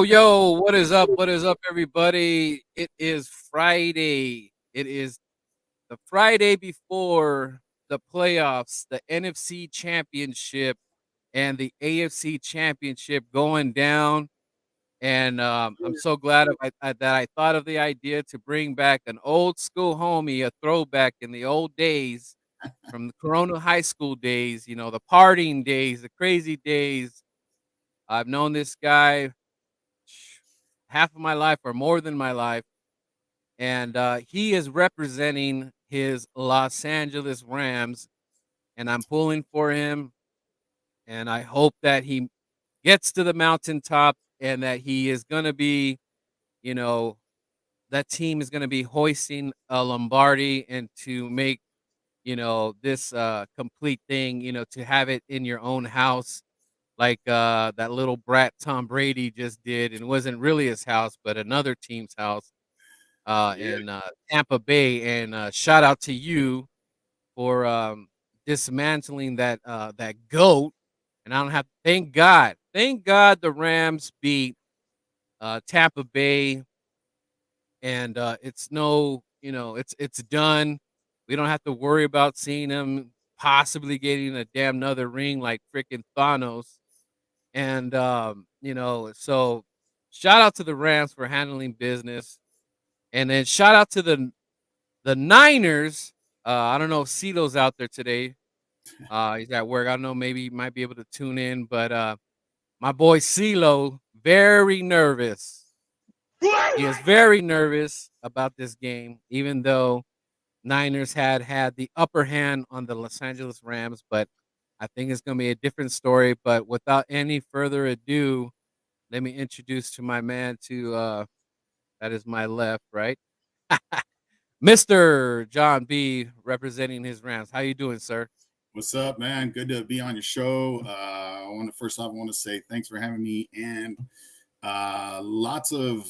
Yo, what is up? What is up, everybody? It is Friday. It is the Friday before the playoffs, the NFC Championship and the AFC Championship going down. And I'm so glad that I thought of the idea to bring back an old school homie, a throwback in the old days from the Corona High School days, the partying days, the crazy days. I've known this guy half of my life or more than my life, and he is representing his Los Angeles Rams, and I'm pulling for him, and I hope that he gets to the mountaintop and that he is going to be, you know, that team is going to be hoisting a Lombardi and to make, this complete thing, to have it in your own house like that little brat Tom Brady just did, and it wasn't really his house, but another team's house Yeah, in Tampa Bay. And shout out to you for dismantling that goat. And I don't have thank God the Rams beat Tampa Bay, and it's no, it's done. We don't have to worry about seeing them possibly getting a damn another ring like freaking Thanos. And so shout out to the Rams for handling business, and then shout out to the Niners. I don't know if CeeLo's out there today. He's at work. I don't know. Maybe he might be able to tune in, but my boy CeeLo very nervous. He is very nervous about this game, even though Niners had the upper hand on the Los Angeles Rams. But I think it's going to be a different story. But without any further ado, let me introduce to my man to that is my left, right? Mr. John B representing his Rams. How you doing, sir? what's up, man? Good to be on your show. I want to first off, I want to say thanks for having me, and lots of,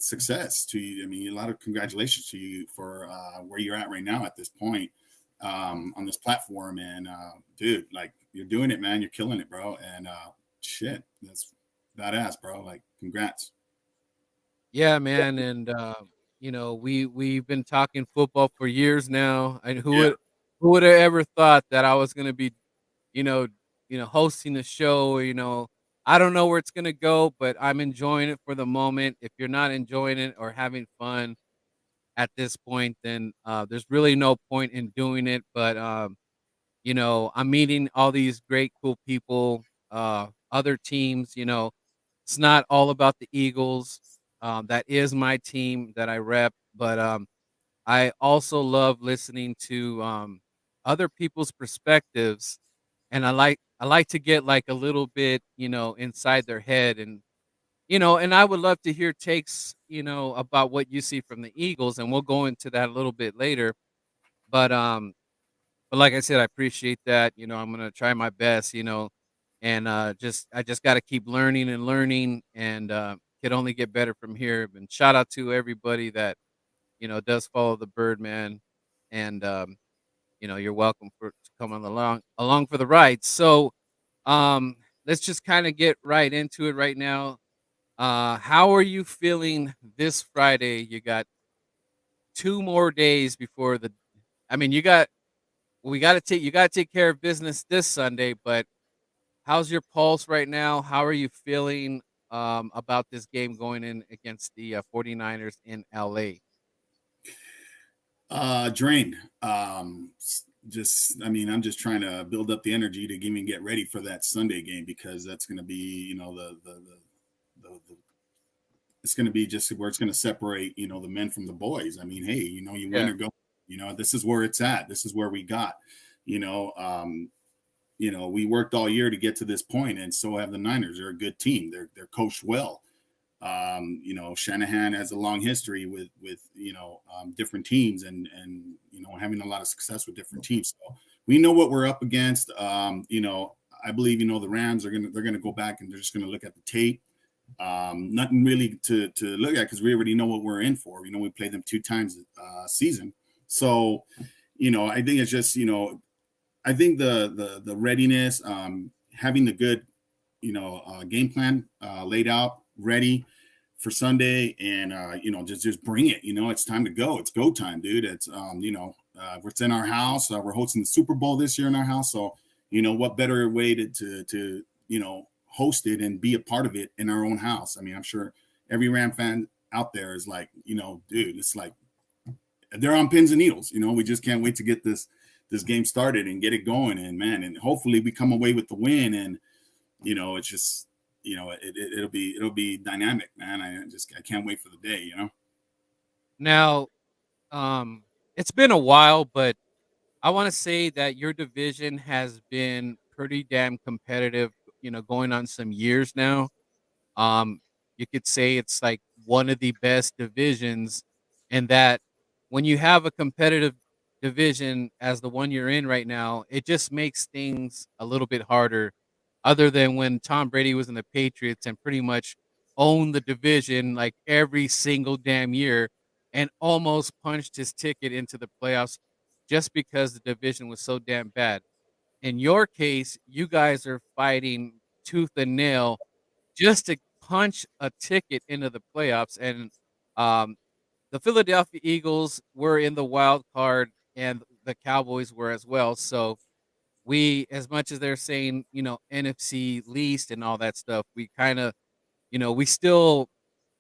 success to you. I mean, a lot of congratulations to you for where you're at right now at this point on this platform. And dude, like you're doing it, man. You're killing it, bro. And shit, that's badass, bro. Like, congrats. Yeah, man, and we've been talking football for years now, and Yeah. who would have ever thought that I was gonna be, you know, hosting a show. I don't know where it's gonna go, but I'm enjoying it for the moment. If you're not enjoying it or having fun at this point, then there's really no point in doing it. But I'm meeting all these great, cool people, other teams. It's not all about the Eagles. That is my team that I rep, but I also love listening to other people's perspectives, and I like to get like a little bit, inside their head, and and I would love to hear takes, about what you see from the Eagles, and we'll go into that a little bit later. But like I said, I appreciate that. I'm gonna try my best, and I just gotta keep learning and learning, and can only get better from here. And shout out to everybody that does follow the Birdman, and you're welcome for to come on along for the ride. So let's just kind of get right into it right now. How are you feeling this Friday? You got 2 more days before the. I mean, you got to take care of business this Sunday, but how's your pulse right now? How are you feeling about this game going in against the 49ers in LA? Drained. just, I mean, I'm just trying to build up the energy to even get ready for that Sunday game, because that's going to be, the it's going to be just where it's going to separate, the men from the boys. I mean, hey, you win Yeah. or go, this is where it's at. This is where we got, you know, um, we worked all year to get to this point, and so have the Niners. They're a good team. They're coached well. Shanahan has a long history with different teams, and having a lot of success with different teams. So we know what we're up against. I believe the Rams they're gonna go back and they're just gonna look at the tape. Nothing really to look at, because we already know what we're in for. We play them 2 times a season. So I think it's just I think the readiness, having the good game plan laid out, ready for Sunday, and just bring it. It's time to go. It's go time, dude. It's it's in our house. We're hosting the Super Bowl this year in our house, so what better way to host it and be a part of it in our own house. I mean, I'm sure every Ram fan out there is like, dude, it's like they're on pins and needles. We just can't wait to get this game started and get it going, and man, and hopefully we come away with the win. And it's just it'll be dynamic, man. I can't wait for the day. Now, it's been a while, but I want to say that your division has been pretty damn competitive, going on some years now. Um, you could say it's like one of the best divisions, and that when you have a competitive division as the one you're in right now, it just makes things a little bit harder. Other than when Tom Brady was in the Patriots and pretty much owned the division like every single damn year and almost punched his ticket into the playoffs just because the division was so damn bad. In your case, you guys are fighting tooth and nail just to punch a ticket into the playoffs. And um, the Philadelphia Eagles were in the wild card, and the Cowboys were as well. So we, as much as they're saying, NFC least and all that stuff, we kind of, we still,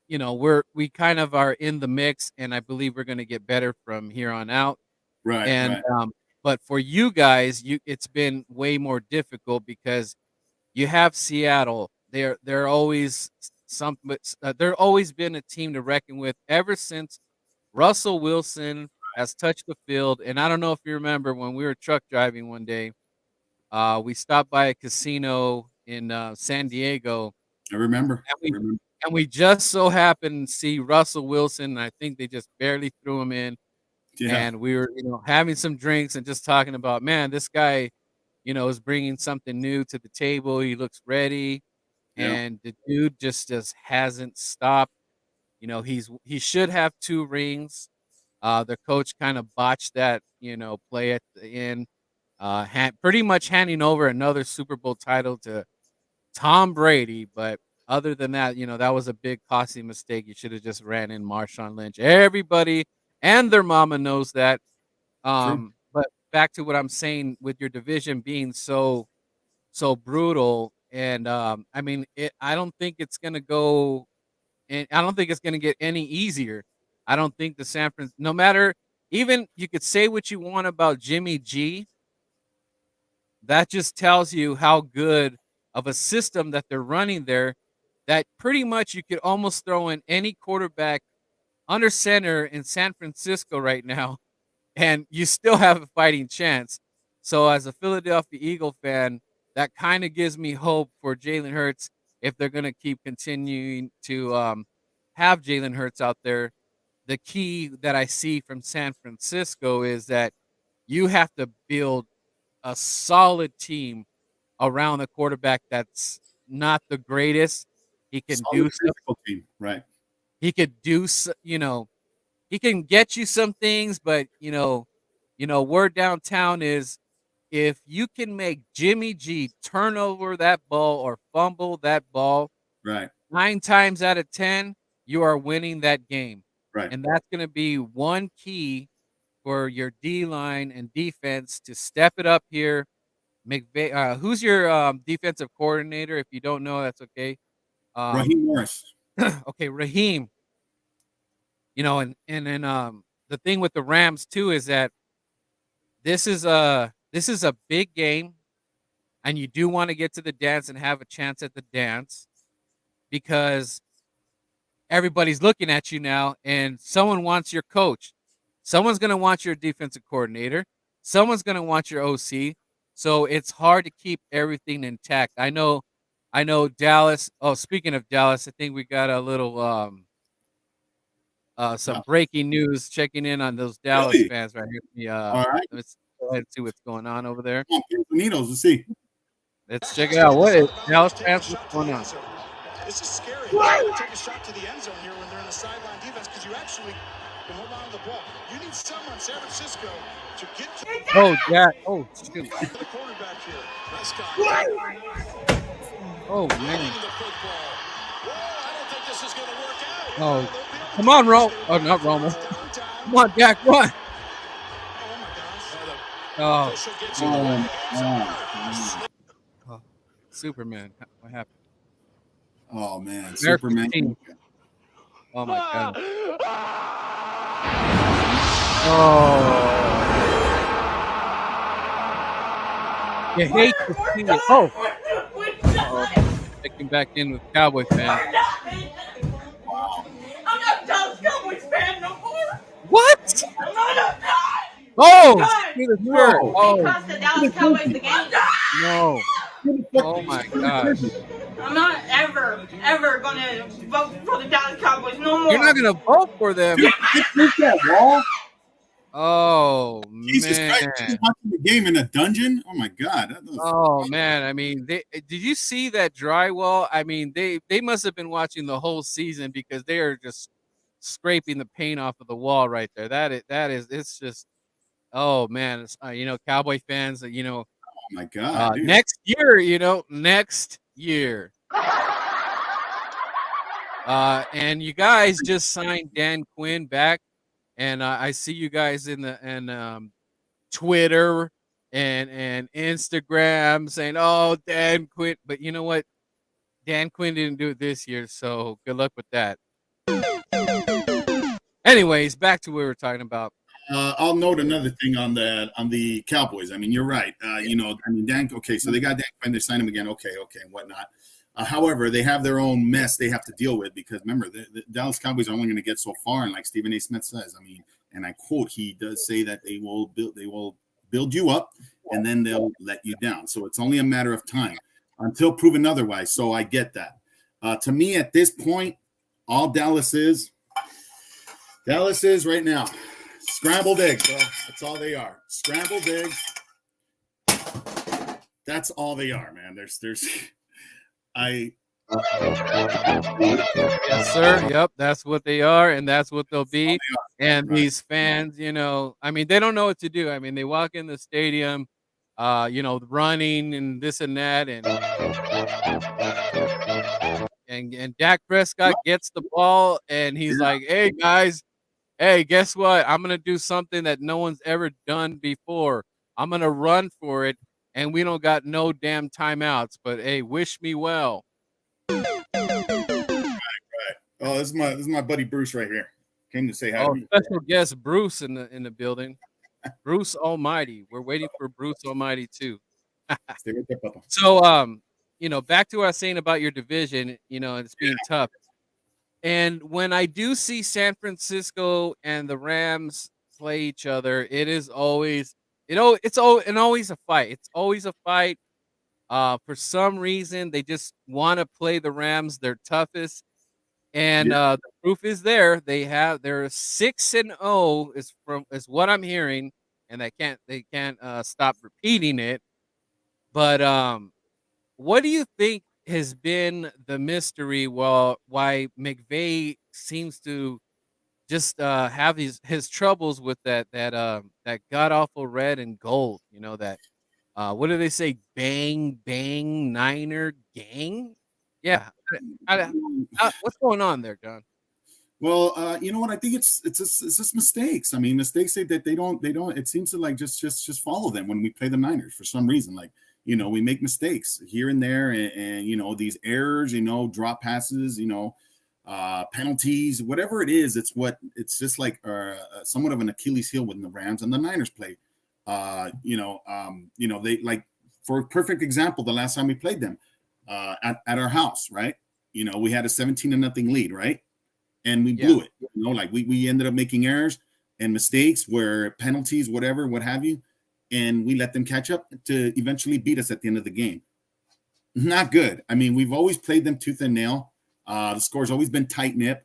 we kind of are in the mix, and I believe we're going to get better from here on out. Right, And right, but for you guys, it's been way more difficult because you have Seattle. They're always they're always been a team to reckon with ever since Russell Wilson has touched the field. And I don't know if you remember when we were truck driving one day, we stopped by a casino in San Diego, I remember. and I we remember. and we just so happened to see Russell Wilson. I think they just barely threw him in, Yeah, and we were having some drinks and just talking about, man, this guy is bringing something new to the table. He looks ready, yeah. and the dude just hasn't stopped. He should have 2 rings. The coach kind of botched that, play at the end, pretty much handing over another Super Bowl title to Tom Brady. But other than that, that was a big costly mistake. You should have just ran in Marshawn Lynch. Everybody and their mama knows that. True. But back to what I'm saying with your division being so brutal, and I mean, I don't think it's gonna go, and I don't think it's gonna get any easier. I don't think the no matter, even you could say what you want about Jimmy G, that just tells you how good of a system that they're running there. That pretty much you could almost throw in any quarterback under center in San Francisco right now, and you still have a fighting chance. So as a Philadelphia Eagle fan, that kind of gives me hope for Jalen Hurts if they're going to keep continuing to have Jalen Hurts out there. The key that I see from San Francisco is that you have to build a solid team around a quarterback that's not the greatest. He can Solid do stuff. physical team. Right. He could do, he can get you some things, but word downtown is if you can make Jimmy G turn over that ball or fumble that ball Right. 9 times out of 10, you are winning that game. Right. And that's going to be one key for your D line and defense to step it up here. Who's your defensive coordinator? If you don't know, that's okay. Um, Raheem Morris. okay, Raheem. And then the thing with the Rams too is that this is a big game, and you do want to get to the dance and have a chance at the dance because everybody's looking at you now, and someone wants your coach. Someone's going to want your defensive coordinator. Someone's going to want your OC. So it's hard to keep everything intact. I know Dallas. Oh, speaking of Dallas, I think we got a little some Uh, breaking news checking in on those Dallas really? fans right here. All right. Let's go ahead and see what's going on over there. Come on, Pinitos, let's see. Let's check it out. What is Dallas fans? What's going on? This is scary. You got to take a shot to the end zone here when they're in the sideline defense because you actually can hold on to the ball. You need someone, San Francisco, to get to Oh, yeah. Oh, shoot. the quarterback here. Prescott. Oh, man. The football. Whoa, I don't think this is going to work out. Oh, come on, Romo. Oh, not Romo. Come on, Dak, run. Oh, oh, Superman. What happened? Oh man, America's Superman. team. Oh my god. Oh. You hate to see it. Oh. Checking back in with Cowboy fans. I'm not a Dallas Cowboys fan no more. What? I'm not. Oh, see the shirt. Whoa. Oh, Cost the Dallas Cowboys the game. no. Oh my gosh. I'm not ever gonna vote for the Dallas Cowboys no more. You're not gonna vote for them. Dude, look at that wall. Oh Jesus Christ, man. she's watching the game in a dungeon. Oh my God. Oh man, I mean, did you see that drywall? I mean, they must have been watching the whole season because they are just scraping the paint off of the wall right there. That is it's just oh man, it's, Cowboy fans, Oh my God, dude. next year. And you guys just signed Dan Quinn back, and I see you guys in the Twitter and Instagram saying, "Oh, Dan Quinn," but you know what? Dan Quinn didn't do it this year, so good luck with that. Anyways, back to what we were talking about. I'll note another thing on the Cowboys. I mean, you're right. Dan. Okay, so they got Dan Quinn. They signed him again. Okay, and whatnot. However, they have their own mess they have to deal with because remember, the Dallas Cowboys are only going to get so far. And like Stephen A. Smith says, I mean, and I quote, he does say that they will build you up and then they'll let you down. So it's only a matter of time until proven otherwise. So I get that. To me, at this point, all Dallas is right now. Scrambled eggs, bro. That's all they are. Scrambled eggs. That's all they are, man. Yes, sir. Yep, that's what they are, and that's what they'll be. And these fans, I mean, they don't know what to do. I mean, they walk in the stadium, running and this and that, and Dak Prescott gets the ball, and he's like, "Hey guys, hey, guess what? I'm gonna do something that no one's ever done before. I'm gonna run for it, and we don't got no damn timeouts. But hey, wish me well." Oh, this is my buddy Bruce right here. Came to say hi to me. Special guest Bruce in the building. Bruce Almighty. We're waiting for Bruce Almighty too. Stay right there, Papa. So, back to what I was saying about your division, it's being tough. And when I do see San Francisco and the Rams play each other, it is always, always a fight. It's always a fight. For some reason, they just want to play the Rams their toughest. And the proof is there. They're 6-0 is what I'm hearing, and they can't stop repeating it. But what do you think has been the mystery why McVay seems to just have his troubles with that god awful red and gold? That what do they say? Bang bang Niner gang. Yeah, what's going on there, John? Well, you know what? I think it's just mistakes. I mean, mistakes that they don't. It seems to like just follow them when we play the Niners for some reason. Like we make mistakes here and there, and these errors, drop passes, penalties, whatever it is. It's just like somewhat of an Achilles heel when the Rams and the Niners play. They like, for a perfect example, the last time we played them at our house, right? We had a 17-0 lead, right? And we Yeah. blew it. Like we ended up making errors and mistakes where penalties, whatever, what have you, and we let them catch up to eventually beat us at the end of the game. Not good. I mean, we've always played them tooth and nail. The score's always been tight knit.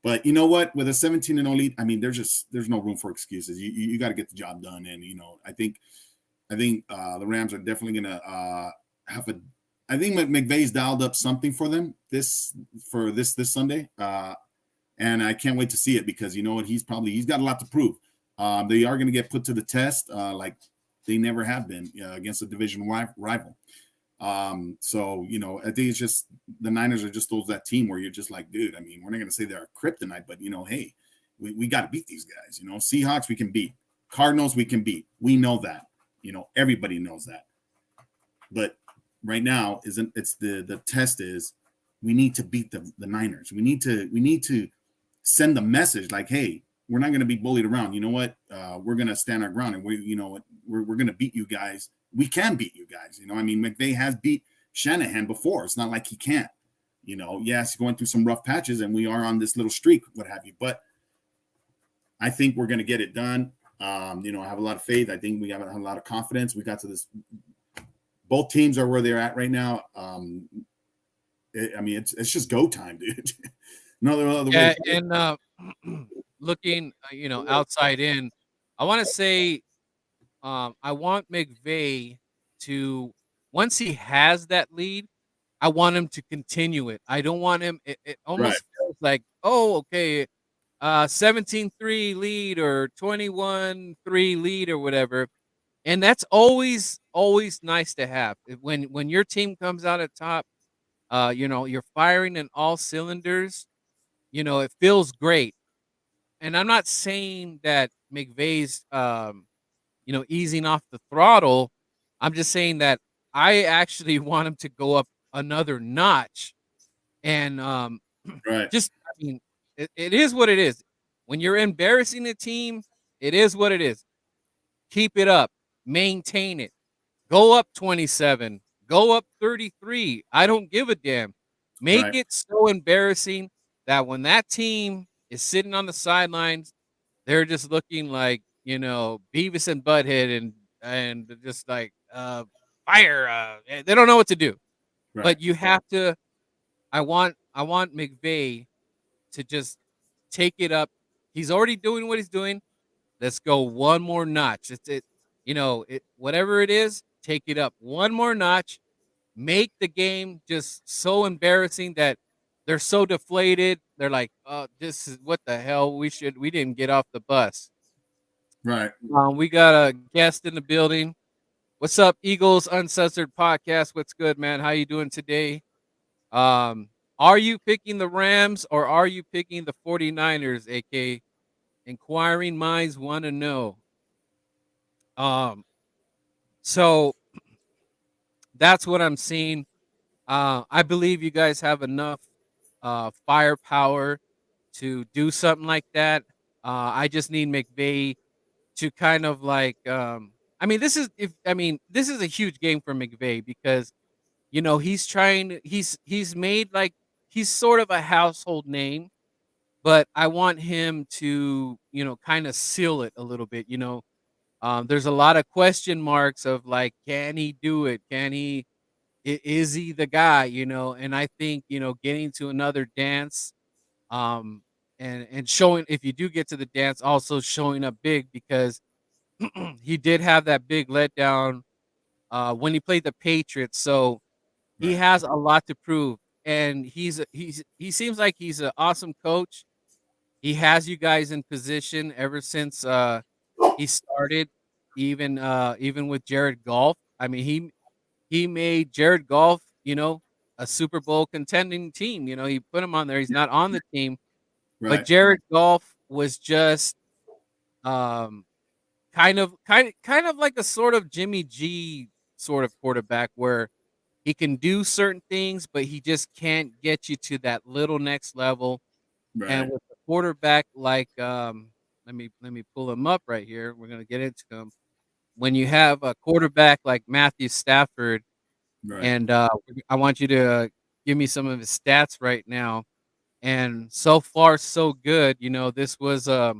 But you know what? With a 17-0 lead, I mean, there's no room for excuses. You got to get the job done. And I think the Rams are definitely gonna have a. I think McVay's dialed up something for them this Sunday, and I can't wait to see it, because you know what, he's got a lot to prove. They are going to get put to the test, like they never have been against a division rival. So I think it's just the Niners are just that team where you're just like, dude, I mean, we're not going to say they're a kryptonite, but hey, we got to beat these guys. Seahawks we can beat, Cardinals we can beat. We know that. Everybody knows that. But right now it's the test is we need to beat the Niners. We need to send the message like, hey, we're not going to be bullied around. You know what? We're going to stand our ground, and we're going to beat you guys. We can beat you guys. I mean, McVay has beat Shanahan before. It's not like he can't. Yes, going through some rough patches, and we are on this little streak, what have you. But I think we're going to get it done. I have a lot of faith. I think we have a lot of confidence. We got to this. Both teams are where they're at right now. It's just go time, dude. No other way. And looking, outside in, I want to say, I want McVay to, once he has that lead, I want him to continue it. I don't want him. It almost feels like, oh, okay, 17-3 lead or 21-3 lead or whatever. And that's always nice to have. When your team comes out at top, you're firing in all cylinders, it feels great. And I'm not saying that McVay's easing off the throttle. I'm just saying that I actually want him to go up another notch. And Right. just, I mean, it is what it is. When you're embarrassing a team, it is what it is. Keep it up. Maintain it. Go up 27. Go up 33. I don't give a damn. Make Right. it so embarrassing that when that team is sitting on the sidelines, they're just looking like, Beavis and Butthead, and they're just like, fire. They don't know what to do. Right. But you have to. I want McVay to just take it up. He's already doing what he's doing. Let's go one more notch. Whatever it is, take it up one more notch. Make the game just so embarrassing that they're so deflated. They're like, "Oh, this is what the hell. We didn't get off the bus." Right. We got a guest in the building. What's up, Eagles Uncensored Podcast? What's good, man? How you doing today? Are you picking the Rams or are you picking the 49ers, aka inquiring minds want to know? So that's what I'm seeing. I believe you guys have enough firepower to do something like that. I just need McVay to kind of like this is a huge game for McVay because he's made like he's sort of a household name, but I want him to, kind of seal it a little bit. There's a lot of question marks of like, can he do it? Is he the guy? And I think, getting to another dance, um, and showing, if you do get to the dance, also showing up big because he did have that big letdown when he played the Patriots. So he Right. has a lot to prove, and he seems like he's an awesome coach. He has you guys in position ever since he started, even with Jared Goff. I mean, he made Jared Goff, a Super Bowl contending team. He put him on there. He's not on the team, but Right. Jared Goff was just um kind of like a sort of Jimmy G sort of quarterback where he can do certain things, but he just can't get you to that little next level. And Right. with the quarterback like let me pull him up right here. We're gonna get into him. when you have a quarterback like Matthew Stafford, Right. and I want you to give me some of his stats right now. And so far, so good. You know, this was a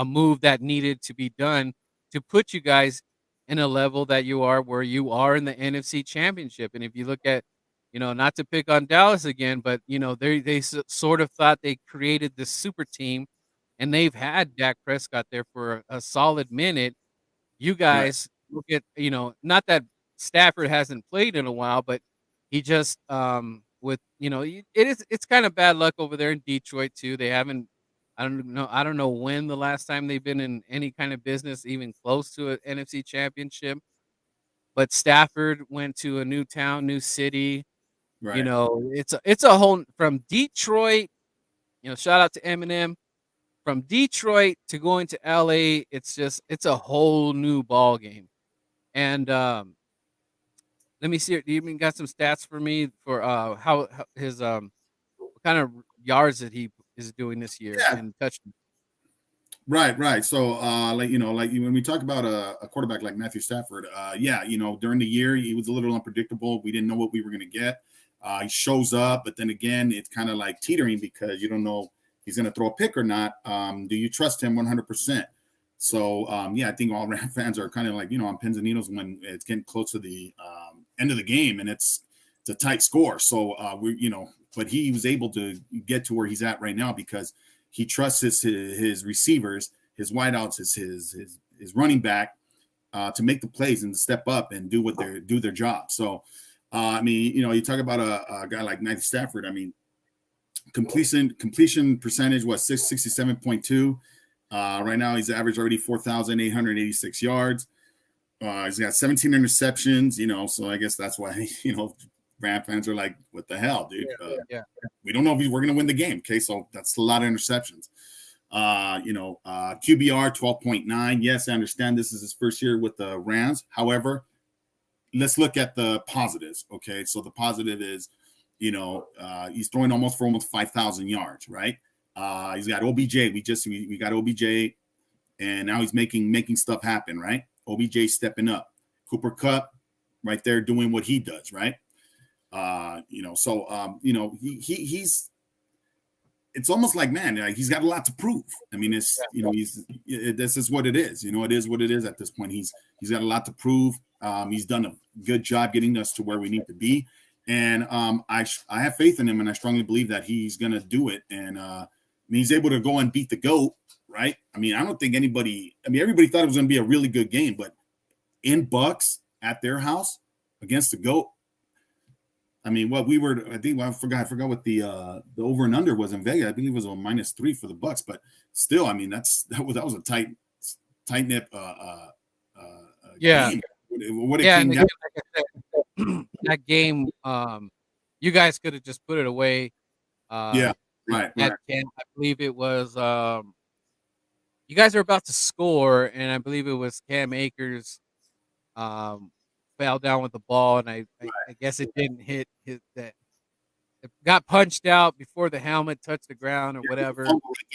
move that needed to be done to put you guys in a level that you are where you are in the NFC Championship. And if you look at, you know, not to pick on Dallas again, but you know, sort of thought they created this super team, and they've had Dak Prescott there for a solid minute. You Right. guys look at, you know, not that Stafford hasn't played in a while, but he just with, you know, it's kind of bad luck over there in Detroit too. They haven't, I don't know when the last time they've been in any kind of business even close to an NFC championship. But Stafford went to a new town, new city. You Right. know, it's a whole from Detroit, you know, shout out to Eminem. From Detroit to going to LA, it's a whole new ball game. And let me see. Do you even got some stats for me for how his what kind of yards that he is doing this year Yeah. and touchdowns? Right, right. So, like when we talk about a quarterback like Matthew Stafford, yeah, during the year he was a little unpredictable. We didn't know what we were going to get. He shows up, but then again, it's kind of like teetering because you don't know if he's going to throw a pick or not. Do you trust him 100%? So, yeah, I think all Ram fans are kind of like on pins and needles when it's getting close to the end of the game and it's a tight score. So, but he was able to get to where he's at right now because he trusts his receivers, his wideouts, his running back to make the plays and step up and do their job. So, I mean, you talk about a guy like Matthew Stafford. I mean, completion percentage was 67.2. Right now, he's averaged already 4,886 yards. He's got 17 interceptions. So I guess that's why Ram fans are like, "What the hell, dude? Yeah. We don't know if we're going to win the game." Okay, so that's a lot of interceptions. QBR 12.9. Yes, I understand this is his first year with the Rams. However, let's look at the positives. Okay, so the positive is, he's throwing for almost 5,000 yards, right? He's got OBJ. We got OBJ, and now he's making stuff happen, right? OBJ stepping up. Cooper Kupp, right there doing what he does, right? He's it's almost like, man, he's got a lot to prove. I mean, this is what it is. It is what it is at this point. He's got a lot to prove. He's done a good job getting us to where we need to be, and I have faith in him, and I strongly believe that he's gonna do it. And he's able to go and beat the GOAT, right? I mean, I don't think anybody. I mean, everybody thought it was gonna be a really good game, but in Bucks at their house against the GOAT. I mean, I forgot what the over and under was in Vegas. I think it was a -3 for the Bucks, but still, I mean, that was a tight knit Yeah. game. What it Yeah, came and down. again, like I said, that game, you guys could have just put it away. Yeah, right. At Cam, I believe it was you guys are about to score, and I believe it was Cam Akers um, fell down with the ball, and I guess it didn't hit his that. It got punched out before the helmet touched the ground or whatever.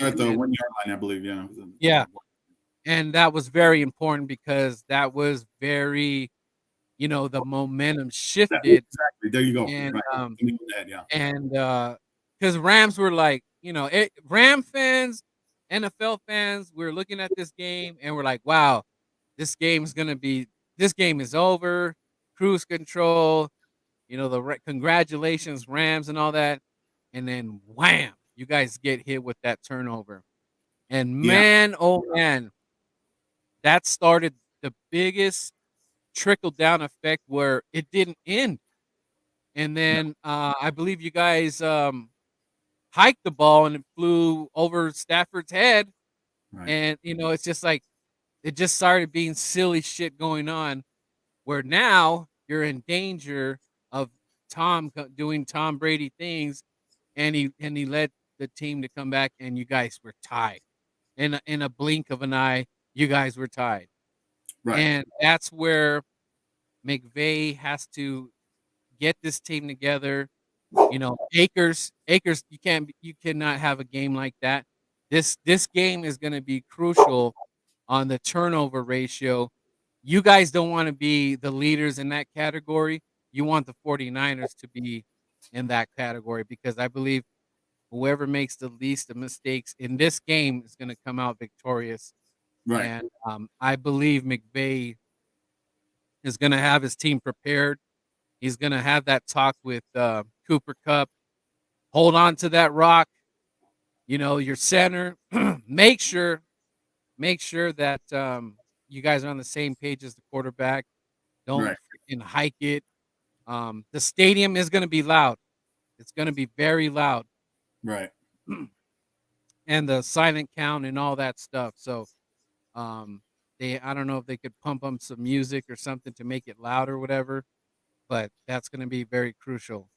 At the 1 yard line, I believe. Yeah. Yeah, and that was very important because that was very, you know, the momentum shifted, Exactly. There you go. and Right. Yeah. and because Rams were like, you know, Ram fans, NFL fans, we're looking at this game and we're like, wow, this game is over, cruise control, you know, congratulations, Rams and all that. And then wham, you guys get hit with that turnover. And Yeah. man, oh man, that started the biggest trickle down effect where it didn't end. And then I believe you guys hiked the ball and it flew over Stafford's head. Right. And, you know, it's just like it just started being silly shit going on where now you're in danger of doing Tom Brady things, and he led the team to come back, and you guys were tied. In a blink of an eye, you guys were tied, Right. and that's where McVay has to get this team together. You know, Akers, you cannot have a game like that. This game is going to be crucial on the turnover ratio you guys don't want to be the leaders in that category. You want the 49ers to be in that category because I believe whoever makes the least of mistakes in this game is going to come out victorious. Right. And I believe McVay is going to have his team prepared. He's going to have that talk with Cooper Cup. Hold on to that rock. You know, your center. make sure that you guys are on the same page as the quarterback. Don't Right. freaking hike it. The stadium is going to be loud. It's going to be very loud, Right. and the silent count and all that stuff. So, um, I don't know if they could pump them some music or something to make it loud or whatever, but that's going to be very crucial.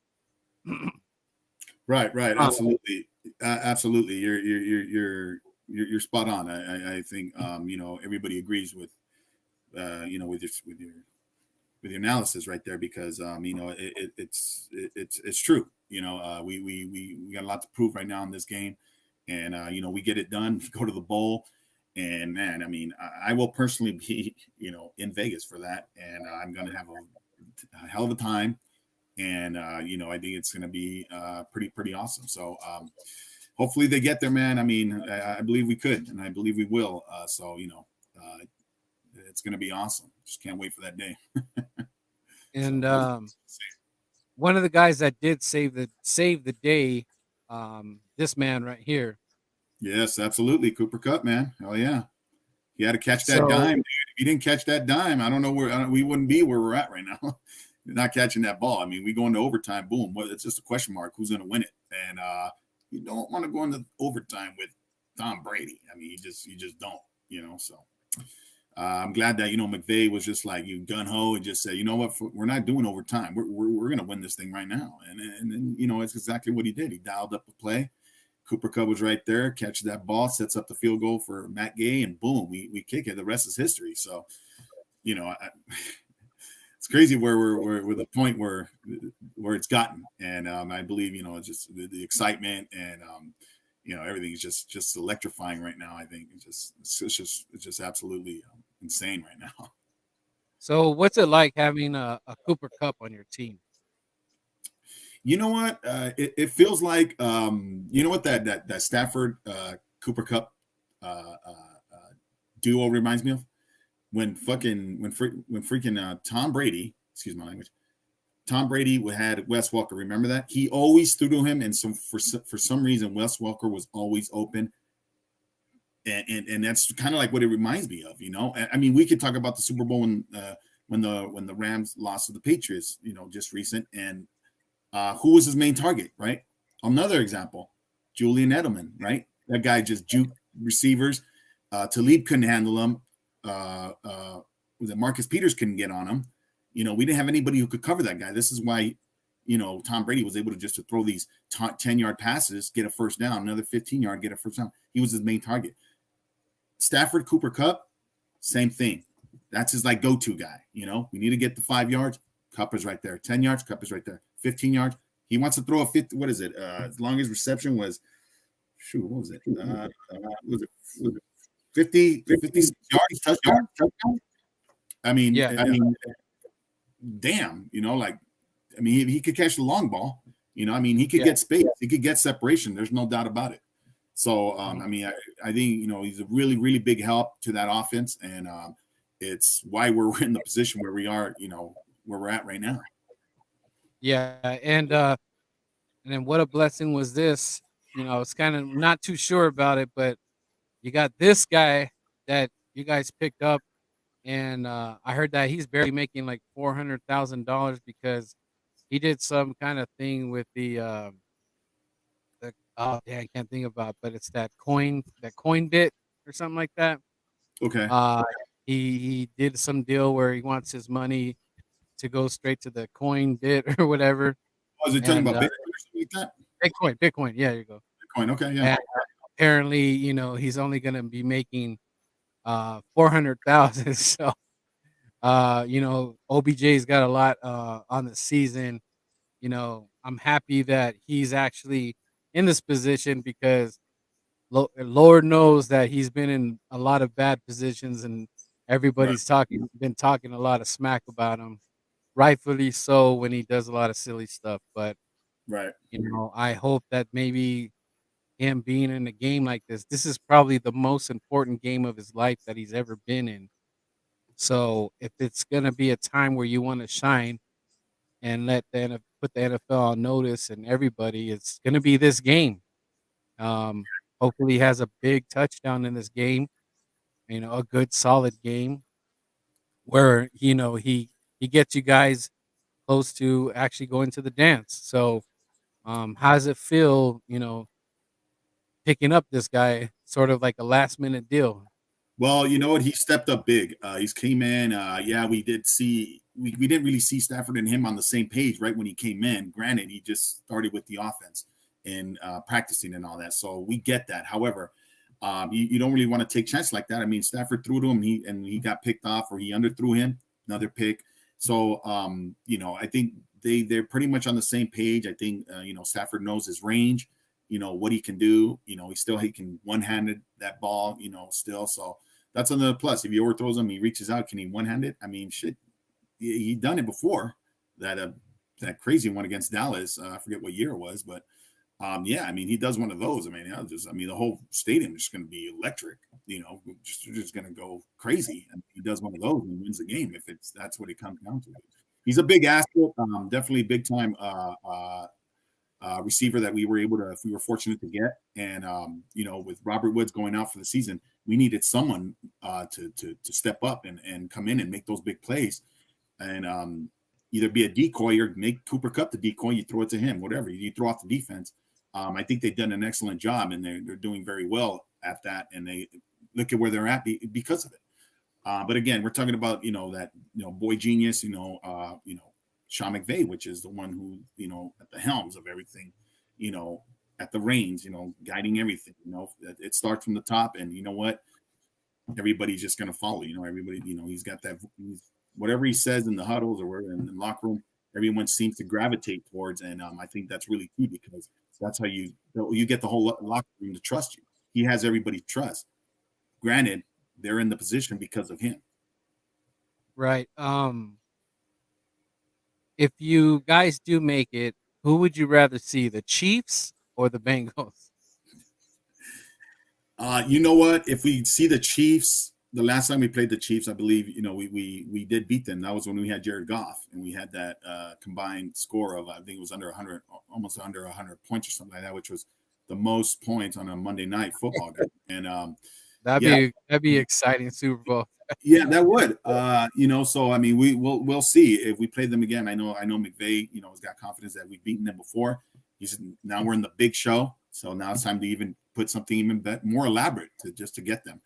Right. Right. Um, Absolutely. Absolutely. You're spot on. I think everybody agrees with with your analysis right there because it's true. We got a lot to prove right now in this game, and we get it done. Go to the bowl, and man, I mean, I will personally be in Vegas for that, and I'm gonna have a hell of a time, and I think it's gonna be pretty awesome. So hopefully they get there, man. I mean, I believe we could, and I believe we will. It's gonna be awesome. Just can't wait for that day. and one of the guys that did save the day, this man right here. Yes, absolutely. Cooper Cup, man. Hell yeah. He had to catch that So dime, dude. If he didn't catch that dime, I don't know we wouldn't be where we're at right now. Not catching that ball. I mean, we go into overtime, boom. Well, it's just a question mark who's going to win it. And you don't want to go into overtime with Tom Brady. I mean, you just don't, so I'm glad that, McVay was just like you gun ho and just say, you know what, we're not doing overtime. We're going to win this thing right now. And then, it's exactly what he did. He dialed up the play. Cooper Cup was right there, catches that ball, sets up the field goal for Matt Gay, and boom, we kick it. The rest is history. So, it's crazy where we're the point where it's gotten, and I believe it's just the excitement and everything is just electrifying right now. I think it's just absolutely insane right now. so what's it like having a Cooper Cup on your team? You know what? It feels like you know what that Stafford Cooper Cup duo reminds me of when freaking Tom Brady, excuse my language, Tom Brady had Wes Welker. Remember that? He always threw to him, and for some reason Wes Welker was always open. And that's kind of like what it reminds me of. I mean, we could talk about the Super Bowl when the Rams lost to the Patriots, just recent, and who was his main target, right? Another example, Julian Edelman, right? That guy just juked receivers. Talib couldn't handle him. Was it Marcus Peters couldn't get on him? We didn't have anybody who could cover that guy. This is why, Tom Brady was able to throw these 10-yard passes, get a first down, another 15-yard, get a first down. He was his main target. Stafford, Cooper Cup, same thing. That's his go-to guy. We need to get the 5 yards. Cup is right there. 10 yards, Cup is right there. 15 yards. He wants to throw a 50. What is it? As long as reception was, what was it? Was it 50 yards, touchdown? I mean, damn, he could catch the long ball. He could get space. He could get separation. There's no doubt about it. So, I think, he's a really, really big help to that offense. And it's why we're in the position where we are, where we're at right now. Yeah, and then what a blessing was this. I was kind of not too sure about it, but you got this guy that you guys picked up, and I heard that he's barely making like $400,000 because he did some kind of thing with the oh yeah, I can't think about, but it's that coin bit or something like that. Okay. He did some deal where he wants his money to go straight to the coin bit or whatever. Was it talking about Bitcoin or something like that? Bitcoin. Yeah, there you go. Bitcoin. Okay. Yeah. And apparently, he's only going to be making 400,000. So, OBJ's got a lot on the season. I'm happy that he's actually in this position because Lord knows that he's been in a lot of bad positions and Right. Everybody's been talking a lot of smack about him, rightfully so when he does a lot of silly stuff. But Right. I hope that maybe him being in a game like this is probably the most important game of his life that he's ever been in. So if it's gonna be a time where you want to shine and put the NFL on notice and everybody, it's gonna be this game. Um, Hopefully he has a big touchdown in this game, a good solid game where, he gets you guys close to actually going to the dance. So, how does it feel, picking up this guy sort of like a last minute deal? Well, you know what? He stepped up big. He's came in. Yeah, we didn't really see Stafford and him on the same page right when he came in. Granted, he just started with the offense and practicing and all that, so we get that. However, you don't really want to take chances like that. I mean, Stafford threw to him, he got picked off, or he underthrew him, another pick. So I think they're pretty much on the same page. I think Stafford knows his range, what he can do. He can one-handed that ball, still. So that's another plus. If he overthrows him, he reaches out. Can he one-hand it? I mean, shit, he done it before. That crazy one against Dallas. I forget what year it was, but yeah, I mean, he does one of those. I mean, the whole stadium is just going to be electric. Just going to go crazy. And he does one of those and wins the game if that's what it comes down to. He's a big asset, definitely big time receiver that we were fortunate to get. And with Robert Woods going out for the season, we needed someone to step up and come in and make those big plays, and either be a decoy or make Cooper Kupp the decoy. You throw it to him, whatever you throw off the defense. I think they've done an excellent job, and they're doing very well at that. And they look at where they're at because of it. But again, we're talking about that boy genius, Sean McVay, which is the one who at the helms of everything, at the reins, guiding everything. It starts from the top, and you know what? Everybody's just going to follow. Everybody. He's got that. Whatever he says in the huddles or wherever in the locker room, everyone seems to gravitate towards, and I think that's really key because that's how you get the whole locker room to trust you. He has everybody's trust. Granted, they're in the position because of him. Right. If you guys do make it, who would you rather see, the Chiefs or the Bengals? You know what? If we see the Chiefs, the last time we played the Chiefs, I believe we did beat them. That was when we had Jared Goff, and we had that combined score of I think it was under 100, almost under 100 points or something like that, which was the most points on a Monday night football game. And That'd be exciting Super Bowl. yeah, that would. So I mean, we'll see if we play them again. I know McVay, has got confidence that we've beaten them before. Now we're in the big show, so now it's time to even put something even more elaborate to get them.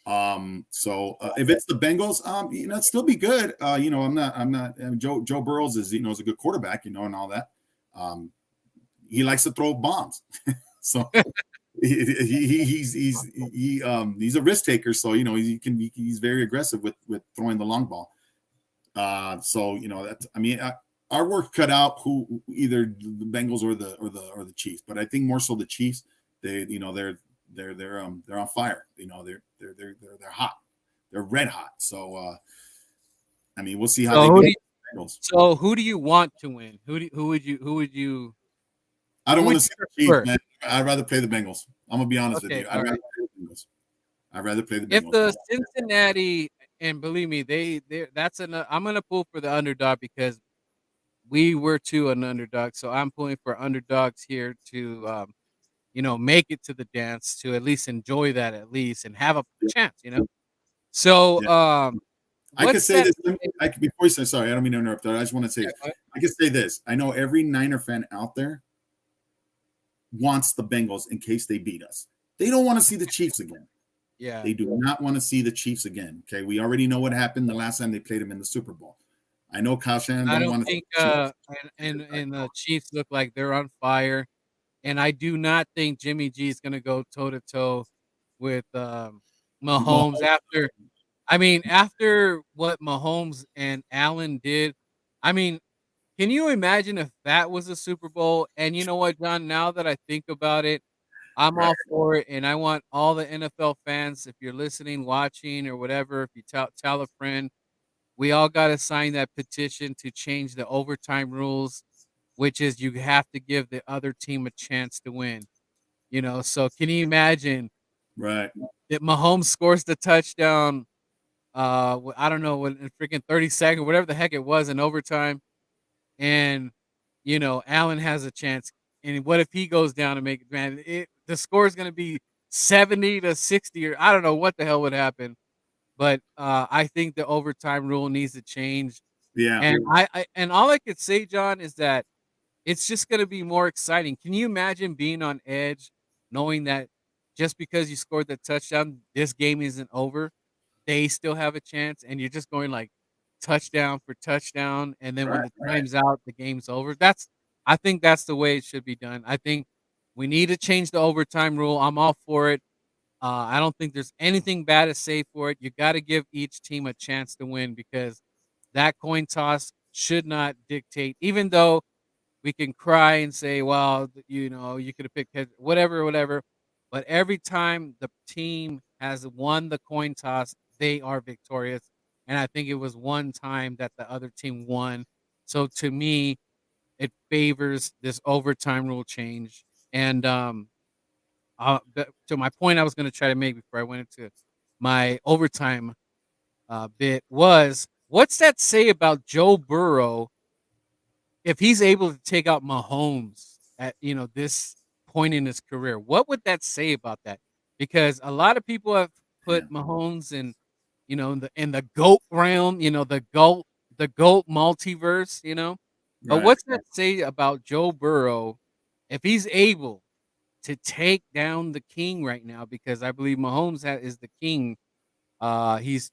If it's the Bengals, it'd still be good. I'm not. Joe Burrows is is a good quarterback, and all that. He likes to throw bombs, so. He's a risk taker, so he's very aggressive with throwing the long ball. Our work cut out who either the Bengals or the Chiefs, but I think more so the Chiefs. They're on fire. They're hot. They're red hot. So we'll see how they go. So who do you want to win? Who would you? I don't want to see the Chiefs, man. I'd rather play the Bengals. I'm gonna be honest with you. I'd rather play the Bengals. If the Cincinnati, and believe me, I'm gonna pull for the underdog because we were too an underdog. So I'm pulling for underdogs here to make it to the dance, to at least enjoy that and have a chance. So I could say this. Before you say sorry, I don't mean to interrupt. I just want to say I could say this. I know every Niner fan out there wants the Bengals in case they beat us. They don't want to see the Chiefs again. Yeah. They do not want to see the Chiefs again. Okay. We already know what happened the last time they played them in the Super Bowl. I know Kyle Shanahan don't want to think and the Chiefs look like they're on fire. And I do not think Jimmy G is gonna go toe to toe with Mahomes after what Mahomes and Allen did. Can you imagine if that was a Super Bowl? And you know what, John? Now that I think about it, I'm Right. all for it, and I want all the NFL fans, if you're listening, watching, or whatever, if you tell a friend, we all got to sign that petition to change the overtime rules, which is you have to give the other team a chance to win. So can you imagine Right. that Mahomes scores the touchdown? I don't know, when in freaking 30 seconds, whatever the heck it was in overtime, and Allen has a chance. And what if he goes down and make it? Man, the score is going to be 70-60, or I don't know what the hell would happen. But I think the overtime rule needs to change. Yeah. And and all I could say, John, is that it's just going to be more exciting. Can you imagine being on edge, knowing that just because you scored the touchdown, this game isn't over? They still have a chance, and you're just going like touchdown for touchdown, and then when Right. the time's out, the game's over. I think that's the way it should be done. I think we need to change the overtime rule. I'm all for it. I don't think there's anything bad to say for it. You got to give each team a chance to win, because that coin toss should not dictate. Even though we can cry and say, well, you could have picked whatever, whatever. But every time the team has won the coin toss, they are victorious. And I think it was one time that the other team won. So to me, it favors this overtime rule change. And to my point, I was going to try to make before I went into my overtime bit was, what's that say about Joe Burrow if he's able to take out Mahomes at this point in his career? What would that say about that? Because a lot of people have Yeah. put Mahomes in the GOAT realm, the GOAT multiverse. But Right. what's that say about Joe Burrow if he's able to take down the king right now? Because I believe Mahomes is the king. He's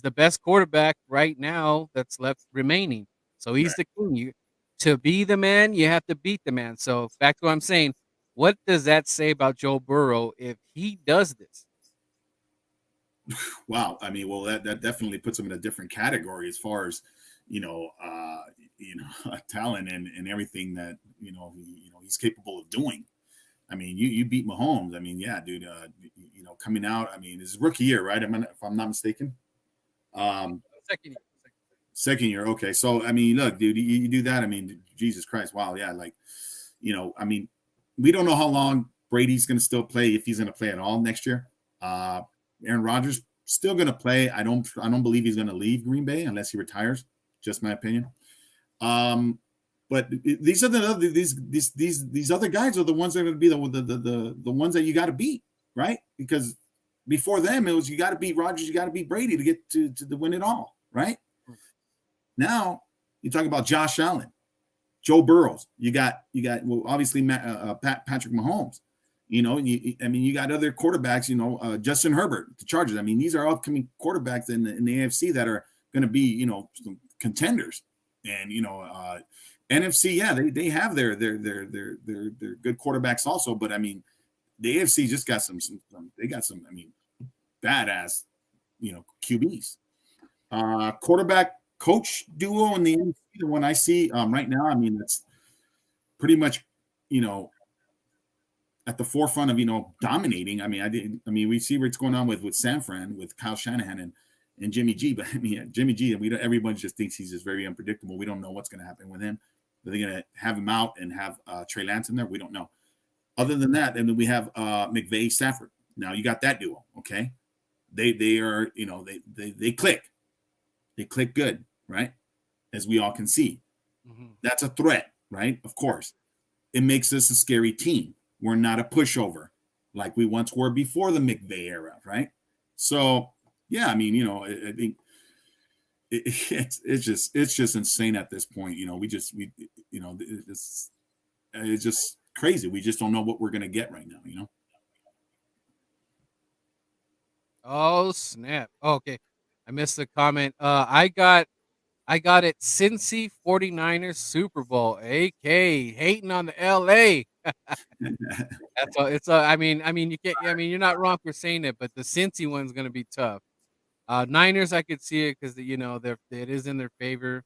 the best quarterback right now that's left remaining. So he's Right. the king. To be the man, you have to beat the man. So back to what I'm saying, what does that say about Joe Burrow if he does this? Wow. I mean, well, that definitely puts him in a different category as far as, talent and everything that, he's capable of doing. I mean, you beat Mahomes. I mean, yeah, dude, coming out, I mean, it's his rookie year, right? If I'm not mistaken. Second year. Second year. Okay. So, I mean, look, dude, you do that. I mean, Jesus Christ. Wow. Yeah. Like, I mean, we don't know how long Brady's going to still play, if he's going to play at all next year. Aaron Rodgers still going to play. I don't believe he's going to leave Green Bay unless he retires. Just my opinion. But these are these other guys are the ones that are going to be the ones that you got to beat, right? Because before them, it was you got to beat Rodgers, you got to beat Brady to get to win it all, right? Now you talk about Josh Allen, Joe Burrows. You got well, obviously Patrick Mahomes. I mean, you got other quarterbacks. Justin Herbert, the Chargers. I mean, these are upcoming quarterbacks in the AFC that are going to be some contenders. And NFC, yeah, they have their good quarterbacks also. But I mean, the AFC just got some they got some. I mean, badass QBs. Quarterback coach duo in the NFC, the one I see right now. I mean, that's pretty much at the forefront of dominating. I mean, we see what's going on with San Fran, with Kyle Shanahan and Jimmy G. But I mean, Jimmy G, everyone just thinks he's just very unpredictable. We don't know what's going to happen with him. Are they going to have him out and have Trey Lance in there? We don't know. Other than that, and then we have McVay, Stafford. Now you got that duo. Okay, they are they click. They click good, right? As we all can see. Mm-hmm. That's a threat, right? Of course. It makes us a scary team. We're not a pushover like we once were before the McVay era, right? So, yeah, I mean, I think it's just insane at this point. It's just crazy. We just don't know what we're going to get right now, Oh, snap. Okay. I missed the comment. I got it. Cincy 49ers Super Bowl. AK hating on the LA. That's all. I mean, you can't. I mean, you're not wrong for saying it, but the Cincy one's gonna be tough. Niners, I could see it because it is in their favor.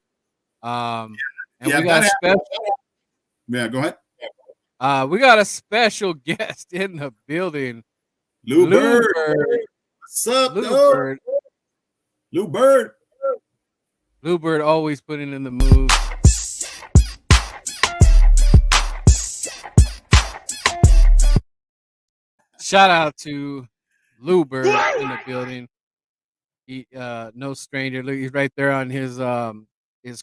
And yeah, we got special. Yeah, go ahead. We got a special guest in the building. Lou Lou Bird. Bird. What's up, Lou dude? Bird. Lou Bird. Lou Bird always putting in the move. Shout out to Lou Bird in the building. He no stranger. Look, he's right there on his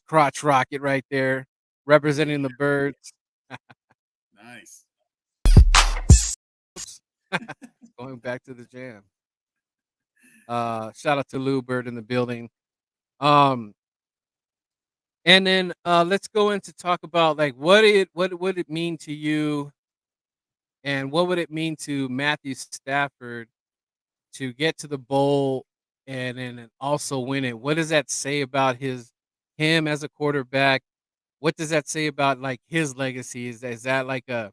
crotch rocket right there, representing the birds. Nice. Going back to the jam. Shout out to Lou Bird in the building. Um, and then let's go into talk about like what would it mean to you, and what would it mean to Matthew Stafford to get to the bowl and then also win it? What does that say about him as a quarterback? What does that say about like his legacy? Is that like a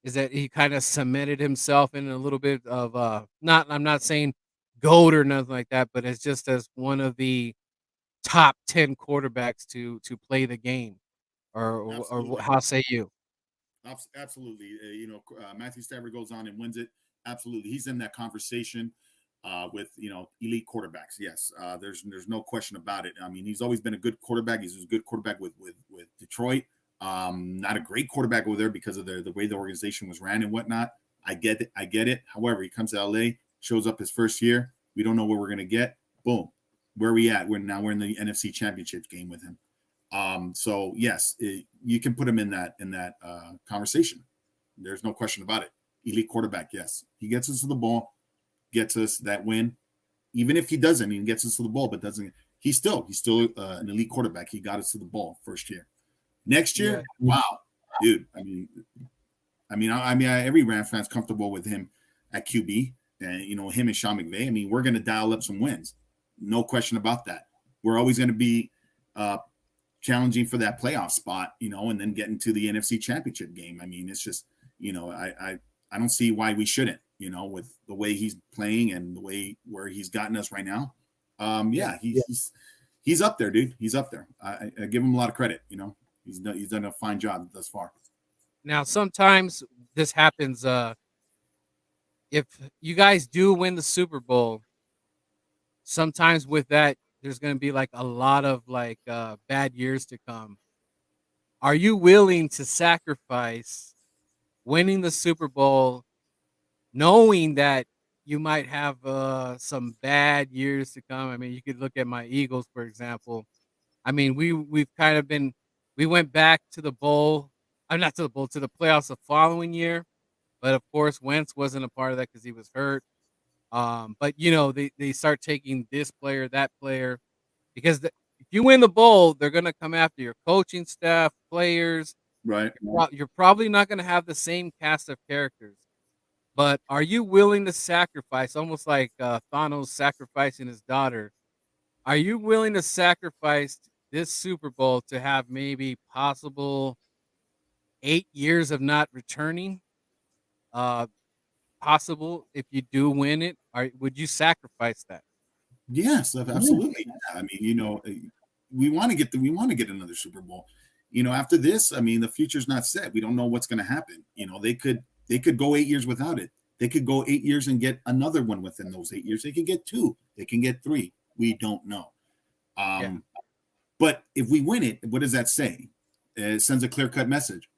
is that he kind of cemented himself in a little bit of not I'm not saying goat or nothing like that, but it's just as one of the top 10 quarterbacks to play the game, or Absolutely. how say you? Absolutely. Matthew Stafford goes on and wins it. Absolutely. He's in that conversation with, elite quarterbacks. Yes. There's no question about it. I mean, he's always been a good quarterback. He's a good quarterback with Detroit. Not a great quarterback over there because of the way the organization was ran and whatnot. I get it. However, he comes to LA, shows up his first year. We don't know what we're going to get. Boom. Where are we at? We're in the NFC Championship game with him. So yes, you can put him in that conversation. There's no question about it. Elite quarterback, yes. He gets us to the ball, gets us that win. Even if he doesn't, he gets us to the ball, but doesn't. He's still an elite quarterback. He got us to the ball first year. Next year, wow, dude. Every Rams fan's comfortable with him at QB, and him and Sean McVay. I mean, we're going to dial up some wins, no question about that. We're always going to be challenging for that playoff spot, and then getting to the NFC Championship game. I mean, it's just, I don't see why we shouldn't, with the way he's playing and the way where he's gotten us right now. He's up there, dude. He's up there. I give him a lot of credit. He's done a fine job thus far. Now, sometimes this happens. If you guys do win the Super Bowl, sometimes with that, there's going to be like a lot of like bad years to come. Are you willing to sacrifice winning the Super Bowl, knowing that you might have some bad years to come? I mean, you could look at my Eagles, for example. I mean, we've kind of been we went back to the bowl. I'm not to the bowl to the playoffs the following year, but of course Wentz wasn't a part of that because he was hurt. But they start taking this player, that player, because if you win the bowl, they're gonna come after your coaching staff, players. Right. You're probably not gonna have the same cast of characters. But are you willing to sacrifice, almost like Thanos sacrificing his daughter? Are you willing to sacrifice this Super Bowl to have maybe possible 8 years of not returning? Uh, Possible if you do win it. Would you sacrifice that? Yes, absolutely. Yeah. I mean, we want to get another Super Bowl. After this, I mean, the future's not set. We don't know what's going to happen. They could go 8 years without it. They could go 8 years and get another one within those 8 years. They can get two. They can get three. We don't know. But if we win it, what does that say? It sends a clear-cut message.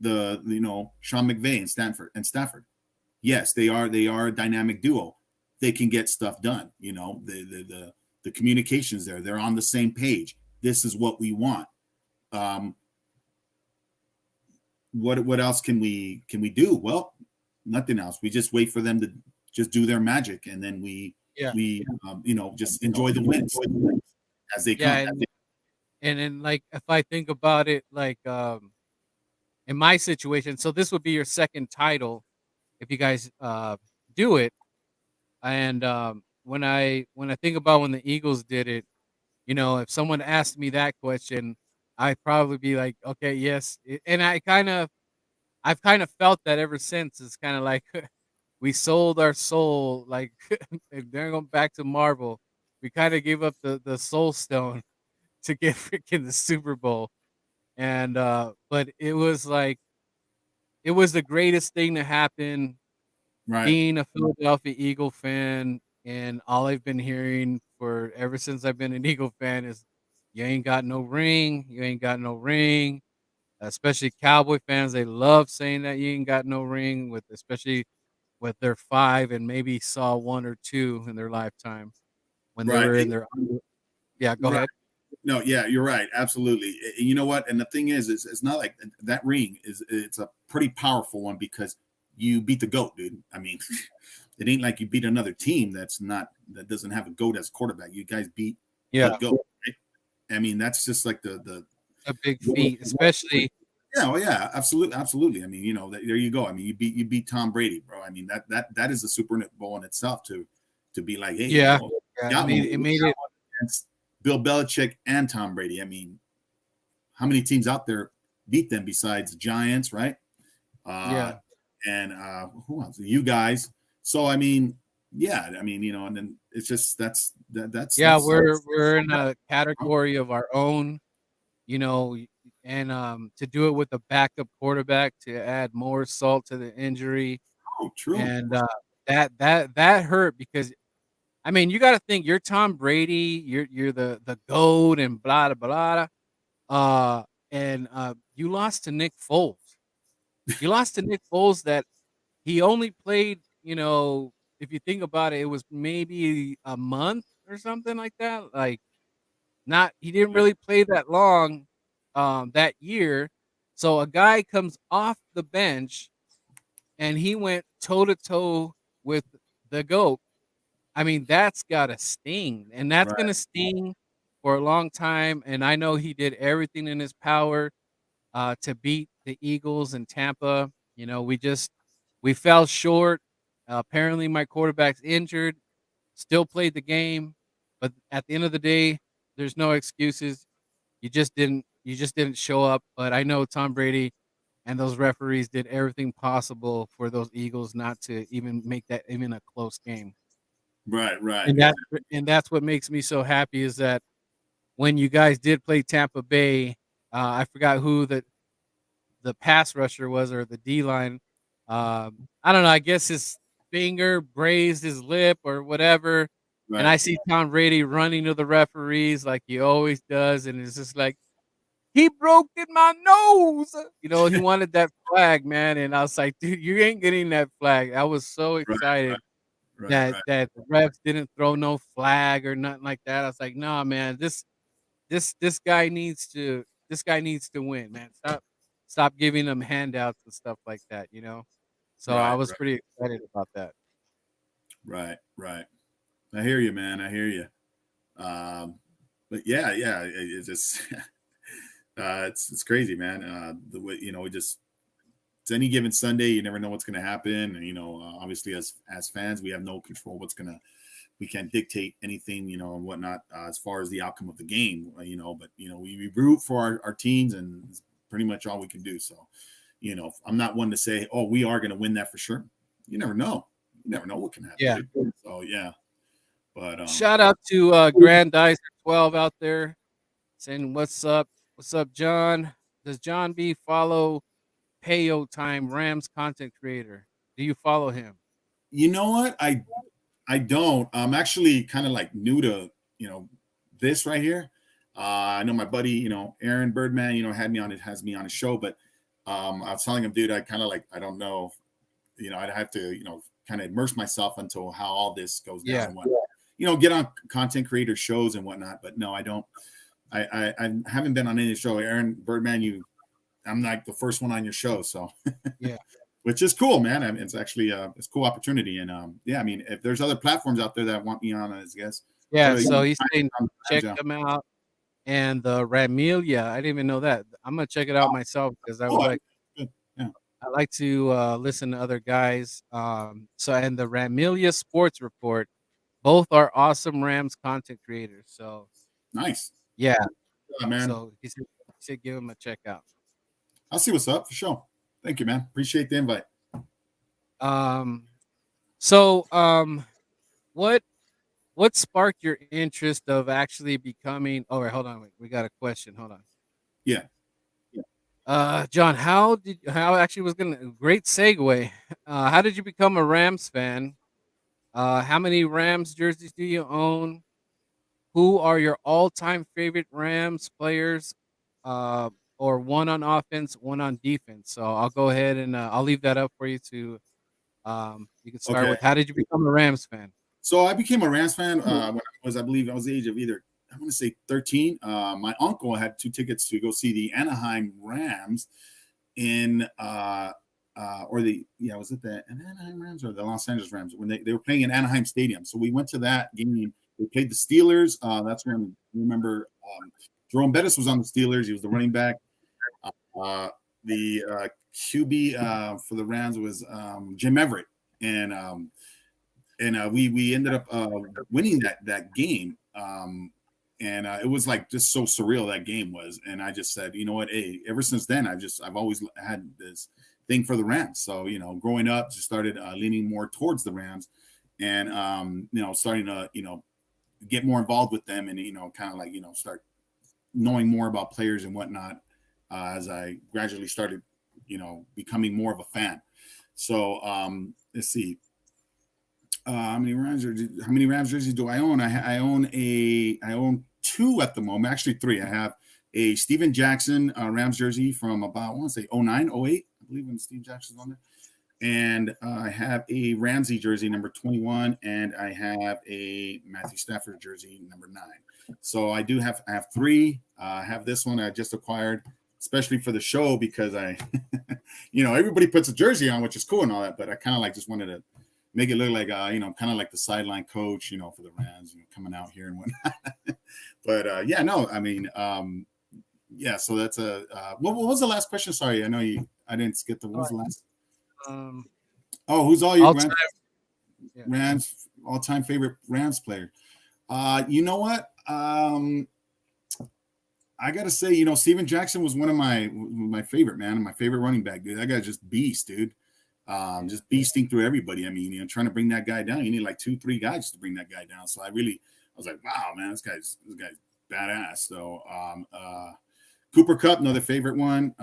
Sean McVay and Stafford. Yes, they are a dynamic duo. They can get stuff done. The communications there. They're on the same page. This is what we want. What else can we do? Well, nothing else. We just wait for them to just do their magic, and then we just enjoy the wins as they come. And then, like, if I think about it, like, in my situation, so this would be your second title if you guys do it. And when I think about when the Eagles did it, if someone asked me that question, I'd probably be like, okay, yes. And I've kind of felt that ever since. It's kind of like we sold our soul, like if they're going back to Marvel, we kind of gave up the soul stone to get freaking the Super Bowl. And but it was like it was the greatest thing to happen Right. being a Philadelphia Eagle fan, and all I've been hearing for ever since I've been an Eagle fan is, "You ain't got no ring, you ain't got no ring." Especially Cowboy fans, they love saying that you ain't got no ring with especially with their 5 and maybe saw 1 or 2 in their lifetime when they Right. were in their Yeah, go Right. ahead. No, yeah, you're right. Absolutely. And you know what? And the thing is, it's not like that ring it's a pretty powerful one because you beat the GOAT, dude. I mean, it ain't like you beat another team that doesn't have a GOAT as quarterback. You guys beat the Yeah, GOAT. Right? I mean, that's just like the a big feat, especially yeah, well, yeah, absolutely, absolutely. I mean, there you go. I mean, you beat Tom Brady, bro. I mean, that is a Super Bowl in itself to be like, hey, yeah, yeah, got one, it made it against Bill Belichick and Tom Brady. I mean, how many teams out there beat them besides the Giants, right? Uh, yeah. and who else? You guys. So I mean, yeah, I mean, and then it's just Yeah, that's we're in a category of our own, you know, and, to do it with a backup quarterback to add more salt to the injury, true. and, that hurt because I mean, you gotta think you're Tom Brady, you're the GOAT and blah, blah, blah, and, you lost to Nick Foles. You lost to Nick Foles that he only played, if you think about it, it was maybe a month or something like that, like, not he didn't really play that long, that year, so a guy comes off the bench, and he went toe to toe with the GOAT. I mean, that's gotta sting, and that's Right, gonna sting for a long time, and I know he did everything in his power, to beat the Eagles in Tampa. We fell short. Apparently, my quarterback's injured, still played the game, but at the end of the day, there's no excuses. You just didn't show up, but I know Tom Brady and those referees did everything possible for those Eagles not to even make that even a close game. right, right. And that's what makes me so happy is that when you guys did play Tampa Bay, I forgot who the pass rusher was or the D line. I don't know. I guess his finger grazed his lip or whatever. And Right. I see Tom Brady running to the referees like he always does, and it's just like he broke in my nose. He wanted that flag, man, and I was like, dude, you ain't getting that flag. I was so Right, excited right, that right. that the refs didn't throw no flag or nothing like that. I was like, "Nah, man, this guy needs to win, man. Stop giving him handouts and stuff like that." So I Right, was right, pretty excited about that. right, right. I hear you, man. I hear you. But yeah, yeah, it's just it's crazy, man. The way we just it's any given Sunday, you never know what's going to happen. And obviously, as fans, we have no control we can't dictate anything, and whatnot as far as the outcome of the game, But we root for our teams, and it's pretty much all we can do. So, I'm not one to say, oh, we are going to win that for sure. You never know. You never know what can happen, Yeah. dude. So yeah, but Shout out to Grand Dicer 12 out there saying what's up. What's up, John? Does John B follow Payo Time Rams content creator? Do you follow him? you know what? I don't. I'm actually kind of like new to this right here. I know my buddy, Aaron Birdman, has me on his show, but I was telling him, dude, I kind of like I don't know, I'd have to kind of immerse myself into how all this goes down Yeah. and what get on content creator shows and whatnot. But no, I don't. I haven't been on any show. Aaron Birdman, I'm like the first one on your show, so Yeah. which is cool, man. I mean, it's actually it's a cool opportunity, and yeah, I mean, if there's other platforms out there that want me on as a guest, Yeah. you So know, he's saying check yeah. them out. And the Ramelia, I didn't even know that. I'm gonna check it out myself because I Oh, would like good. Yeah, I like to listen to other guys. And the Ramelia Sports Report, both are awesome Rams content creators. So nice. yeah, Yeah, man. so he said give him a check out. I'll see what's up for sure. Thank you, man. Appreciate the invite. Um, so what sparked your interest of actually becoming? Oh, wait, hold on, wait, we got a question. Hold on. Yeah. John, how actually was gonna great segue. How did you become a Rams fan? How many Rams jerseys do you own? Who are your all-time favorite Rams players? Uh, or one on offense, one on defense. So I'll go ahead and I'll leave that up for you to. You can start Okay. with how did you become a Rams fan? So I became a Rams fan when I believe, I was the age of either, I want to say 13. My uncle had 2 tickets to go see the Anaheim Rams in, or the, yeah, was it the Anaheim Rams or the Los Angeles Rams when they were playing in Anaheim Stadium? So we went to that game. They played the Steelers. That's when I remember Jerome Bettis was on the Steelers. He was the running back. Uh, the QB for the Rams was Jim Everett, and we ended up winning that game. And it was like just so surreal that game was. And I just said, you know what? Hey, ever since then, I've always had this thing for the Rams. So growing up, just started leaning more towards the Rams, and starting to get more involved with them, and kind of like start knowing more about players and whatnot as I gradually started becoming more of a fan. So let's see. How many Rams jerseys do I own? I own 2 at the moment, actually 3. I have a Steven Jackson Rams jersey from about, I want to say 09, 08, I believe, when Steve Jackson's on there. And I have a Ramsey jersey number 21, and I have a Matthew Stafford jersey number 9. So I have 3. I have this one I just acquired, especially for the show, because I, everybody puts a jersey on, which is cool and all that, but I kind of like just wanted to make it look like, kind of like the sideline coach, for the Rams, coming out here and whatnot. But yeah, no, I mean, yeah. So that's what was the last question? Sorry, I didn't skip what was the last? Who's all your Rams all-time favorite Rams player? You know what? I gotta say, Steven Jackson was one of my favorite, man, and my favorite running back, dude. That guy's just beast, dude. Just beasting through everybody. I mean, trying to bring that guy down, you need like 2-3 guys to bring that guy down. So I was like, wow, man, this guy's badass. So Cooper Kupp, another favorite one.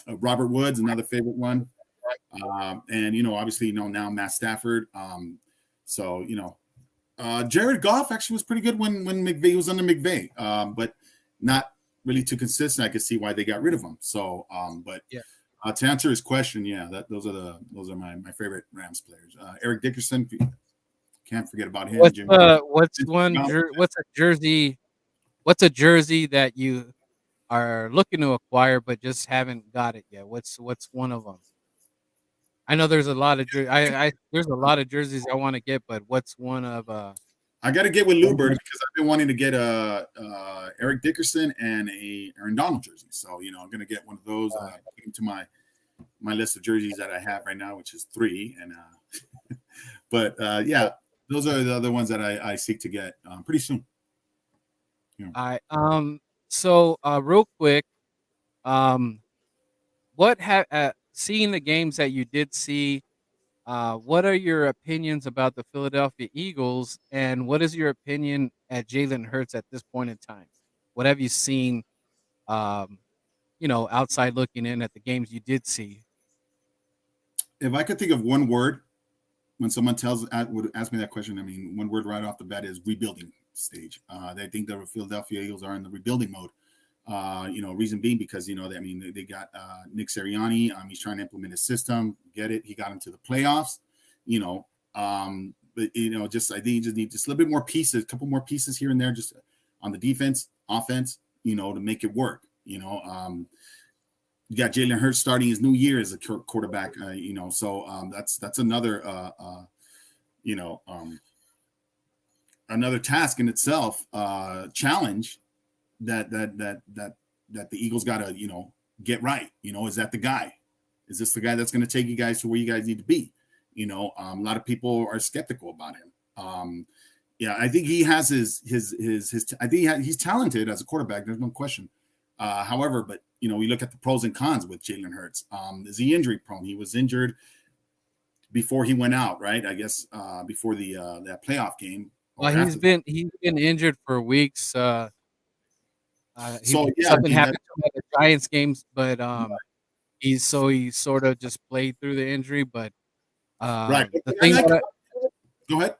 Robert Woods, another favorite one. And obviously, now Matt Stafford. So Jared Goff actually was pretty good when McVay was under McVay, but not really too consistent. I could see why they got rid of him. So, but yeah. To answer his question, yeah, those are my favorite Rams players. Eric Dickerson, can't forget about him. What's a jersey? What's a jersey that you are looking to acquire but just haven't got it yet? What's one of them? I know there's a lot of there's a lot of jerseys I want to get, but what's one of I got to get with Lou Bird because I've been wanting to get Eric Dickerson and a Aaron Donald jersey. So I'm gonna get one of those into my list of jerseys that I have right now, which is 3. And but yeah, those are the other ones that I seek to get pretty soon. So real quick, what have seeing the games that you did see? What are your opinions about the Philadelphia Eagles, and what is your opinion at Jalen Hurts at this point in time? What have you seen, outside looking in at the games you did see? If I could think of one word when someone would ask me that question, I mean, one word right off the bat is rebuilding stage. They think the Philadelphia Eagles are in the rebuilding mode. Reason being because they got Nick Sirianni. He's trying to implement his system. Get it? He got him to the playoffs. But I think you just need just a little bit more pieces, a couple more pieces here and there, just on the defense, offense. To make it work. You got Jalen Hurts starting his new year as a quarterback. So that's another another task in itself, challenge. That the Eagles got to get right. Is that the guy? Is this the guy that's going to take you guys to where you guys need to be? A lot of people are skeptical about him. Yeah, I think he has his I think he's talented as a quarterback. There's no question. However, but we look at the pros and cons with Jalen Hurts. Is he injury prone? He was injured before he went out, right? I guess before that playoff game. Well, he's been injured for weeks. He So yeah, I something mean that happened to him at the Giants games, but he sort of just played through the injury. But right. the What I thing like. that Go ahead.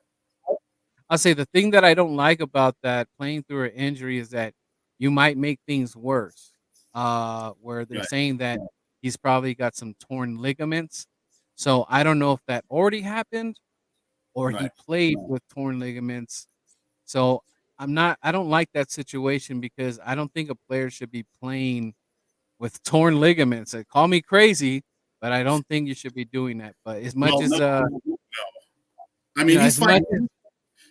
I'll say the thing that I don't like about that playing through an injury is that you might make things worse. Where they're Right. saying that he's probably got some torn ligaments. So I don't know if that already happened or he Right. played with torn ligaments. So I don't like that situation because I don't think a player should be playing with torn ligaments. Call me crazy, but I don't think you should be doing that. But as much Well, as no, no. I mean, as much as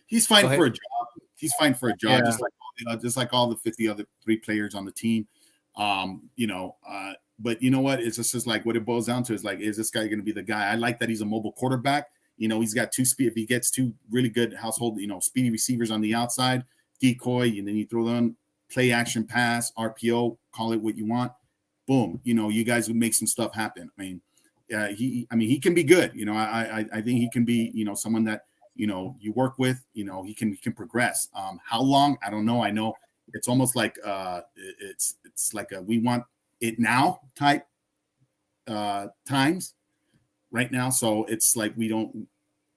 he's go fighting ahead. for a job. He's fighting for a job, Yeah. just like all the 50 other three players on the team. But you know what? It's just like what it boils down to is like, is this guy going to be the guy? I like that he's a mobile quarterback. He's got two speed. If he gets two really good household, speedy receivers on the outside, decoy, and then you throw them play action pass, RPO, call it what you want. Boom. You guys would make some stuff happen. He can be good. I think he can be, someone that, you work with, he can progress. How long? I don't know. I know it's almost like it's like a we want it now type times right now. So it's like we don't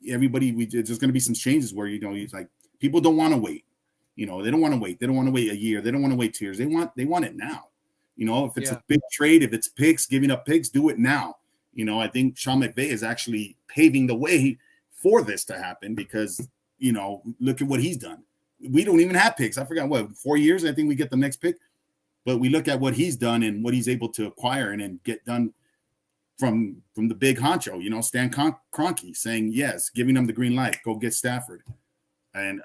everybody there's going to be some changes where he's like people don't want to wait. They don't want to wait. They don't want to wait a year. They don't want to wait 2 years. They want it now. If it's Yeah. a big trade, if it's picks, giving up picks, do it now. I think Sean McVay is actually paving the way for this to happen because look at what he's done. We don't even have picks. I forgot 4 years. I think we get the next pick, but we look at what he's done and what he's able to acquire and then get done from the big honcho. Stan Kroenke saying yes, giving him the green light, go get Stafford, and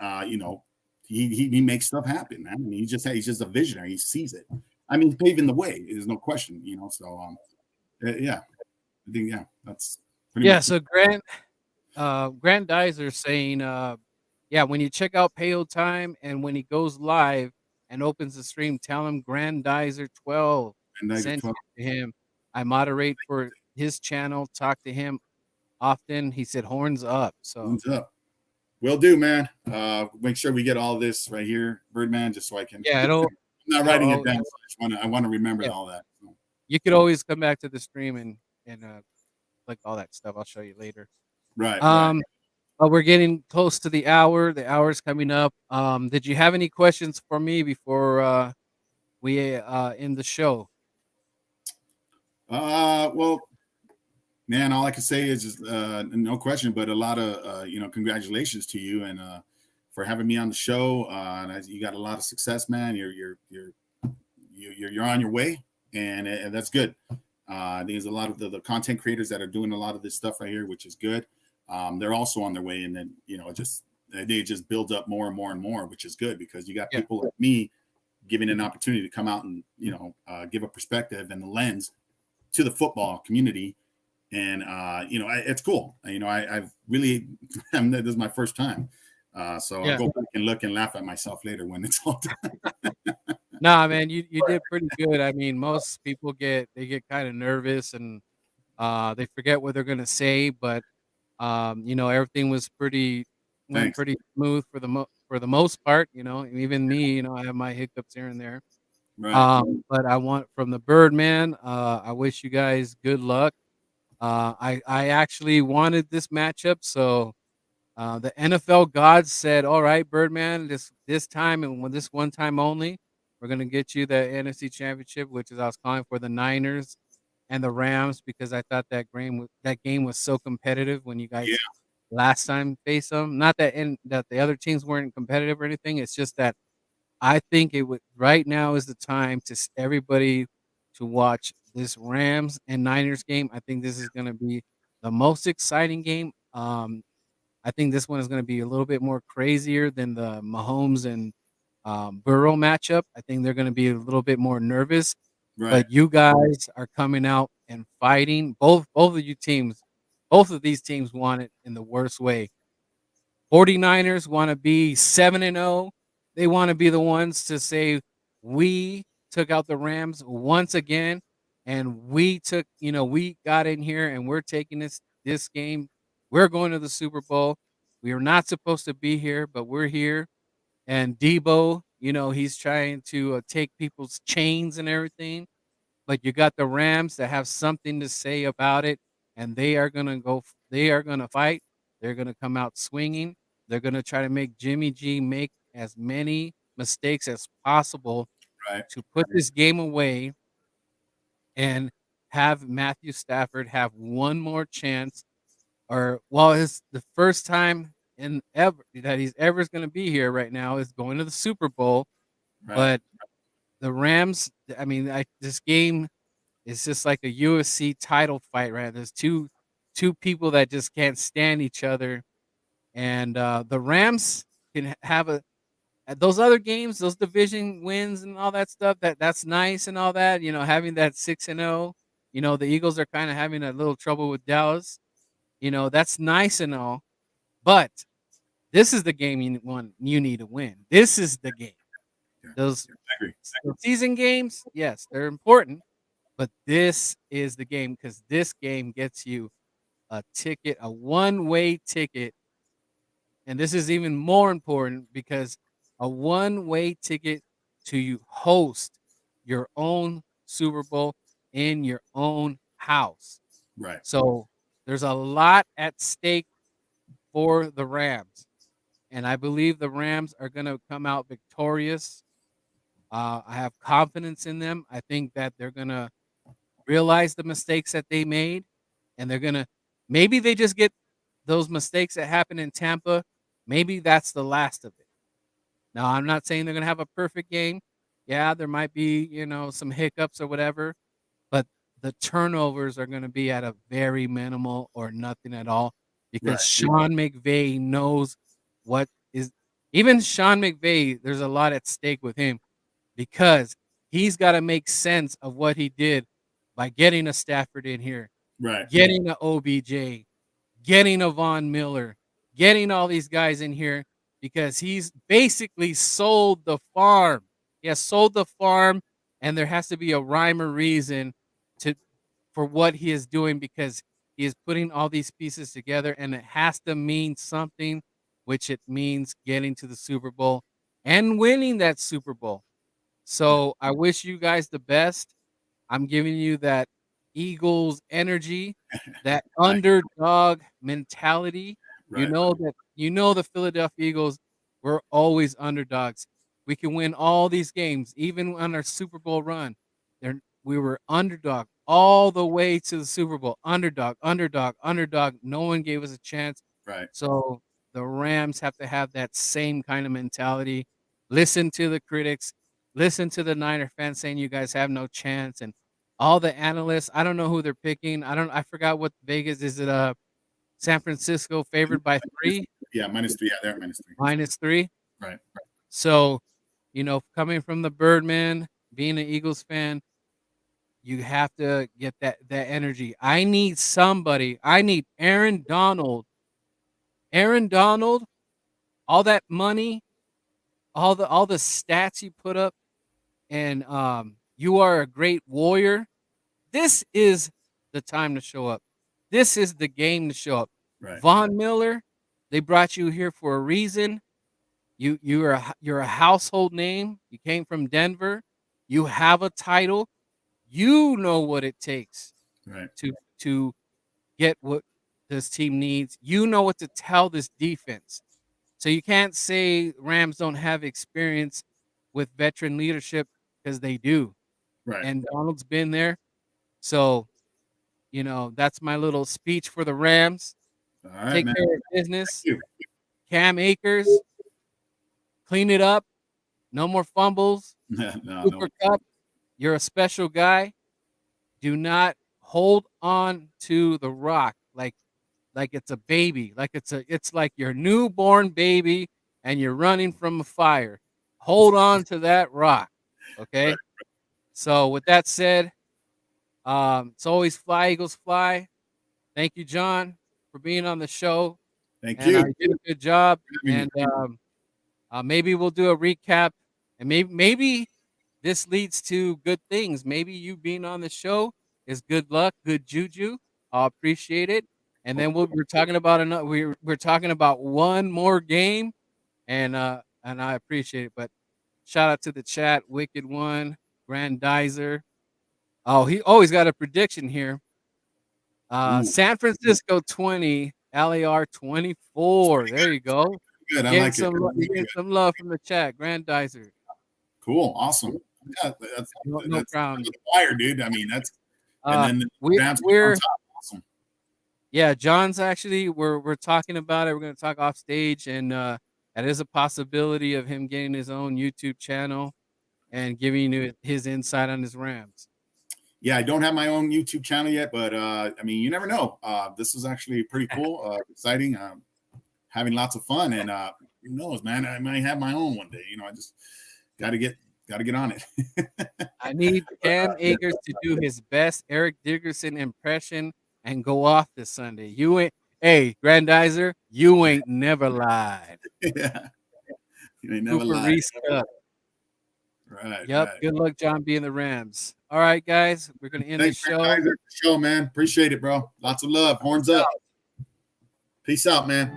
he makes stuff happen, man. I mean, he's just a visionary. He sees it. I mean, he's paving the way. There's no question. So yeah, I think that's pretty Yeah, much so Grant Dizer saying, yeah, when you check out Payo Time and when he goes live and opens the stream, tell him Grandizer 12 and I sent 12 you to him. I moderate for his channel, talk to him often. He said horns up. So What's up. Will do, man. Make sure we get all this right here, Birdman, just so I can. yeah, I'm not writing it it'll down. So I want to remember yeah, all that. So. you could always come back to the stream and click all that stuff. I'll show you later. Right. But we're getting close to the hour. The hour's coming up. Did you have any questions for me before we end the show? Well, man, all I can say is just no question, but a lot of congratulations to you and for having me on the show. And you got a lot of success, man. You're on your way, and that's good. There's a lot of the content creators that are doing a lot of this stuff right here, which is good. They're also on their way, and then they just build up more and more and more, which is good because you got people like me giving an opportunity to come out and give a perspective and the lens to the football community. And it's cool. I've really this is my first time, so I'll go back and look and laugh at myself later when it's all done. Nah, man, you did pretty good. I mean, most people get kind of nervous and they forget what they're gonna say, but everything went Thanks. pretty smooth for the most part. Even me, I have my hiccups here and there. Right. But I want from the Birdman. I wish you guys good luck. I actually wanted this matchup, so the NFL gods said, "All right, Birdman, this time and this one time only, we're gonna get you the NFC Championship," which is I was calling for the Niners and the Rams because I thought that game was so competitive when you Yeah. guys last time faced them. Not that the other teams weren't competitive or anything. It's just that I think it would right now is the time to everybody to watch this Rams and Niners game. I think this is going to be the most exciting game. I think this one is going to be a little bit more crazier than the Mahomes and Burrow matchup. I think they're going to be a little bit more nervous, Right. but you guys are coming out and fighting. Both of these teams want it in the worst way. 49ers want to be 7-0. They want to be the ones to say, we took out the Rams once again, and we got in here and we're taking this game. We're going to the Super Bowl. We are not supposed to be here, but we're here. And Debo He's trying to take people's chains and everything. But you got the Rams that have something to say about it, and they are gonna They are gonna fight. They're gonna come out swinging. They're gonna try to make Jimmy G make as many mistakes as possible Right. to put this game away and have Matthew Stafford have one more chance, or well, it's the first time in ever that he's ever going to be here right now is going to the Super Bowl. Right. But the Rams, I mean, this game is just like a UFC title fight, right? There's two people that just can't stand each other, and the Rams can have those other games, those division wins and all that stuff. That's nice and all that. Having that 6-0. The Eagles are kind of having a little trouble with Dallas. That's nice and all, but this is the game you need to win. This is the game. Yeah. Those I agree. season games, yes, they're important, but this is the game because this game gets you a ticket, a one-way ticket, and this is even more important because a one-way ticket to you host your own Super Bowl in your own house. Right. So there's a lot at stake for the Rams, and I believe the Rams are going to come out victorious. I have confidence in them. I think that they're going to realize the mistakes that they made, and they're going to maybe they just get those mistakes that happened in Tampa. Maybe that's the last of it. Now, I'm not saying they're going to have a perfect game. Yeah, there might be, some hiccups or whatever, but the turnovers are going to be at a very minimal or nothing at all because Right. Sean McVay knows what is even Sean McVay, there's a lot at stake with him because he's got to make sense of what he did by getting a Stafford in here, Right. getting a OBJ, getting a Von Miller, getting all these guys in here because he's basically sold the farm. He has sold the farm, and there has to be a rhyme or reason to for what he is doing because he is putting all these pieces together, and it has to mean something, which it means getting to the Super Bowl and winning that Super Bowl. So I wish you guys the best. I'm giving you that Eagles energy, that underdog mentality. Right. The Philadelphia Eagles, we're always underdogs. We can win all these games, even on our Super Bowl run. We were underdog all the way to the Super Bowl. Underdog, underdog, underdog. No one gave us a chance. Right. So the Rams have to have that same kind of mentality. Listen to the critics. Listen to the Niner fans saying you guys have no chance, and all the analysts. I don't know who they're picking. I forgot what Vegas is. It San Francisco favored by 3? Yeah, -3. Yeah, they're at -3. -3. Right. So, coming from the Birdman, being an Eagles fan, you have to get that energy. I need somebody. I need Aaron Donald. Aaron Donald, all that money, all the stats you put up, and you are a great warrior. This is the time to show up. This is the game to show up. Right. Von Miller, they brought you here for a reason. You're a household name. You came from Denver. You have a title. You know what it takes Right. to get what this team needs. You know what to tell this defense. So you can't say Rams don't have experience with veteran leadership because they do. Right. And Donald's been there. So, that's my little speech for the Rams. All right, Take man. care of business. Thank you. Cam Akers, clean it up. No more fumbles. No. Cooper Cup, you're a special guy. Do not hold on to the rock like it's a baby, it's like your newborn baby and you're running from a fire. Hold on to that rock, okay? Right. So with that said, it's always fly Eagles fly. Thank you, John, for being on the show. Thank And you. you did a good job. having me. And maybe we'll do a recap, and maybe this leads to good things. Maybe you being on the show is good luck, good juju. I'll appreciate it. And then we're talking about another. We're talking about one more game, and I appreciate it. But shout out to the chat, Wicked One, Grandizer. Oh, he always got a prediction here. Ooh. San Francisco 20, LAR 24. There you go. Good. I Getting like some, it. getting some love from the chat, Grandizer. Cool. Awesome. Yeah, that's No problem. fire, dude. I mean, that's and then the Rams we're on top. Awesome. yeah, John's actually we're talking about it. We're gonna talk off stage, and that is a possibility of him getting his own YouTube channel and giving you his insight on his Rams. Yeah, I don't have my own YouTube channel yet, but I mean, you never know. This is actually pretty cool, exciting, having lots of fun, and who knows, man? I might have my own one day. You know, I just got to get on it. I need Cam Akers to do his best Eric Dickerson impression and go off this Sunday. You ain't, hey, Grandizer, you ain't never lied. Yeah, you ain't never Cooper lied. Reese Cup. Right. Yep. Right. Good luck, John B. and the Rams. All right, guys, we're gonna end the show. Man. Appreciate it, bro. Lots of love. Horns up. Peace out, man.